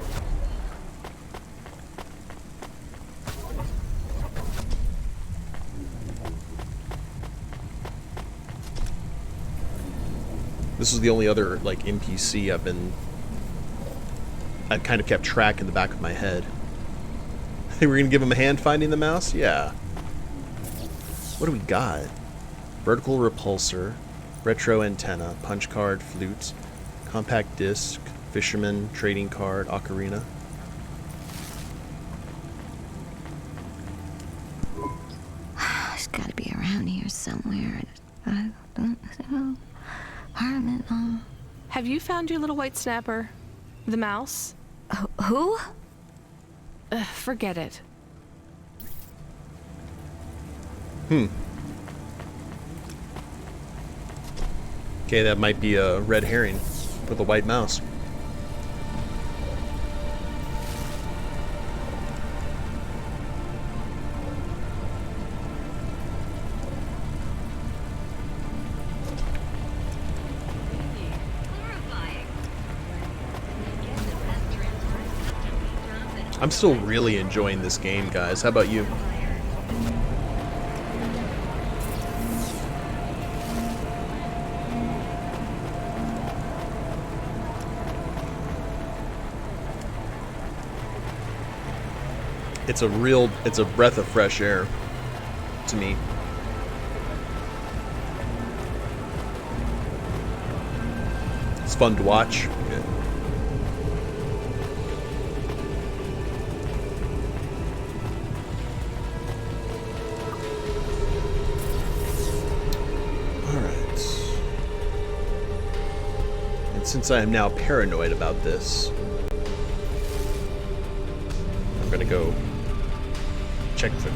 This is the only other, like, NPC I've kind of kept track in the back of my head. I think we're gonna give him a hand finding the mouse? Yeah. What do we got? Vertical repulsor, retro antenna, punch card, flute, compact disc, fisherman, trading card, ocarina. It's gotta be around here somewhere. I don't know. Have you found your little white snapper? The mouse? Who? Forget it. Okay, that might be a red herring with a white mouse. I'm still really enjoying this game, guys. How about you? It's a breath of fresh air to me. It's fun to watch. Yeah. Since I am now paranoid about this, I'm gonna go check the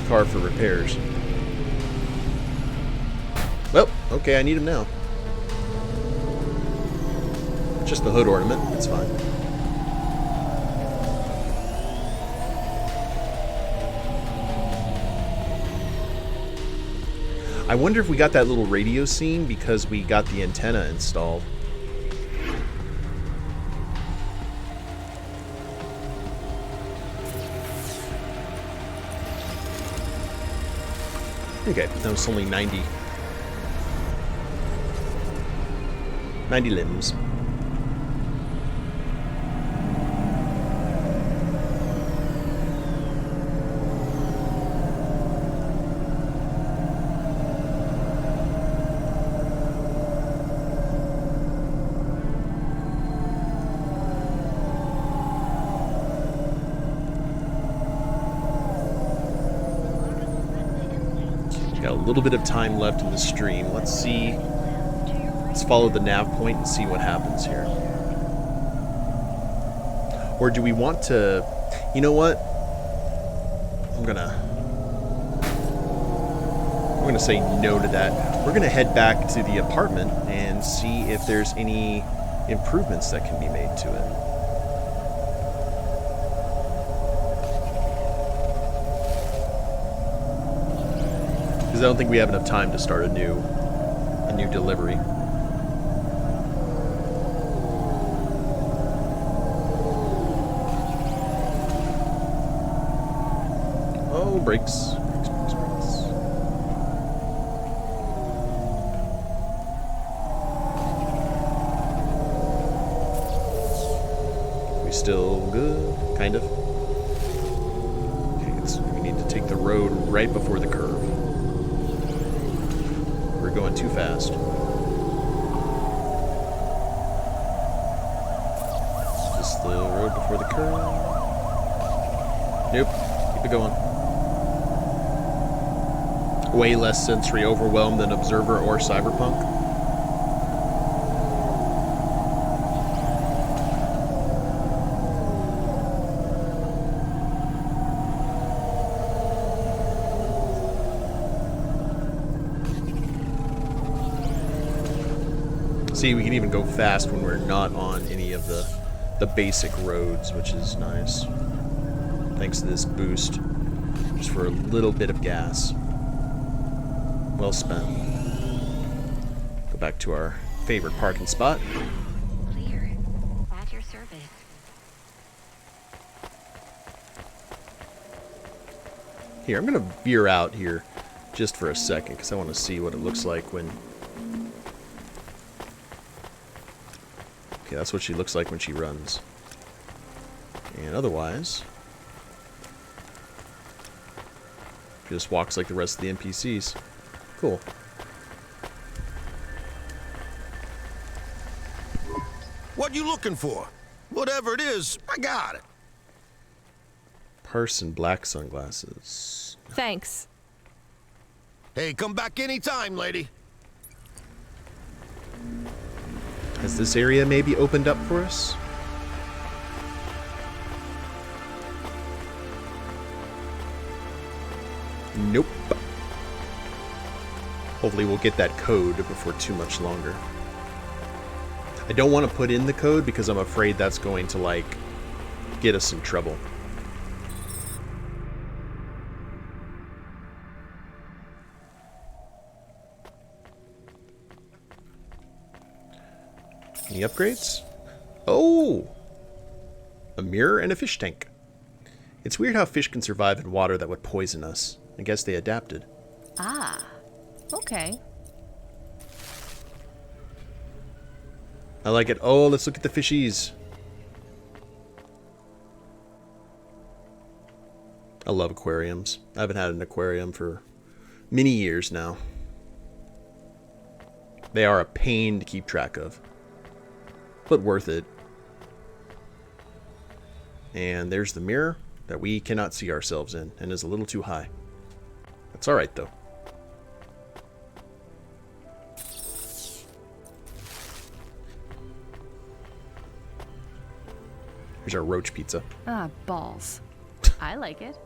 car for repairs. Well, okay, I need him now. Just the hood ornament, it's fine. I wonder if we got that little radio scene because we got the antenna installed. Okay, that was only 90 limbs. Got a little bit of time left in the stream. Let's see. Let's follow the nav point and see what happens here. Or do we want to... You know what? I'm gonna say no to that. We're gonna head back to the apartment and see if there's any improvements that can be made to it. Because I don't think we have enough time to start a new delivery. Oh, brakes. We still good? Kind of. Okay, we need to take the road right before the curve. We're going too fast. Just the road before the curve. Nope. Keep it going. Way less sensory overwhelm than Observer or Cyberpunk. See, we can even go fast when we're not on any of the basic roads, which is nice. Thanks to this boost, just for a little bit of gas. Well spent. Go back to our favorite parking spot. Clear. At your service. Here, I'm gonna veer out here just for a second because I want to see what it looks like when... Okay, that's what she looks like when she runs. And otherwise... she just walks like the rest of the NPCs. Cool. What you looking for? Whatever it is, I got it. Purse and black sunglasses. Thanks. Hey, come back anytime, lady. Has this area maybe opened up for us? Nope. Hopefully we'll get that code before too much longer. I don't want to put in the code because I'm afraid that's going to, like, get us in trouble. Any upgrades? Oh! A mirror and a fish tank. It's weird how fish can survive in water that would poison us. I guess they adapted. Ah, okay. I like it. Oh, let's look at the fishies. I love aquariums. I haven't had an aquarium for many years now. They are a pain to keep track of, but worth it. And there's the mirror that we cannot see ourselves in and is a little too high. That's alright though. Here's our roach pizza. Ah, balls. I like it.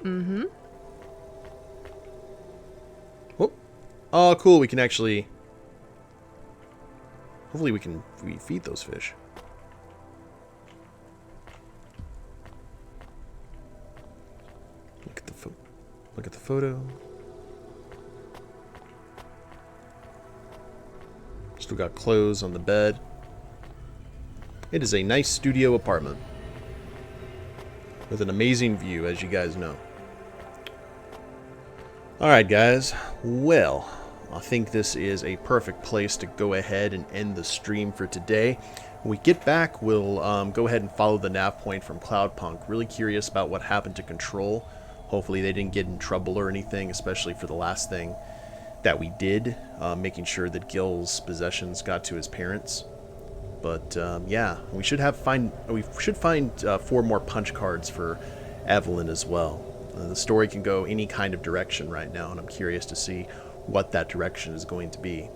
Mm-hmm. Whoop. Oh, cool. We can actually... hopefully we can feed those fish. Look at the photo. Still got clothes on the bed. It is a nice studio apartment with an amazing view, as you guys know. Alright guys, well, I think this is a perfect place to go ahead and end the stream for today. When we get back, we'll go ahead and follow the nav point from Cloudpunk. Really curious about what happened to Control. Hopefully they didn't get in trouble or anything, especially for the last thing that we did, making sure that Gil's possessions got to his parents. But yeah, we should find 4 more punch cards for Evelyn as well. The story can go any kind of direction right now, and I'm curious to see what that direction is going to be.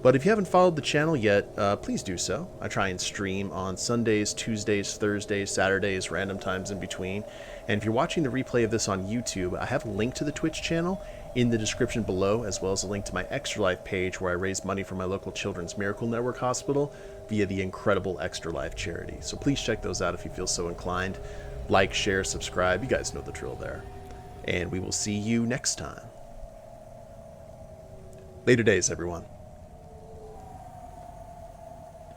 But if you haven't followed the channel yet, please do so. I try and stream on Sundays, Tuesdays, Thursdays, Saturdays, random times in between. And if you're watching the replay of this on YouTube, I have a link to the Twitch channel in the description below, as well as a link to my Extra Life page where I raise money for my local Children's Miracle Network hospital via the incredible Extra Life charity. So please check those out if you feel so inclined. Like, share, subscribe. You guys know the drill there. And we will see you next time. Later days, everyone.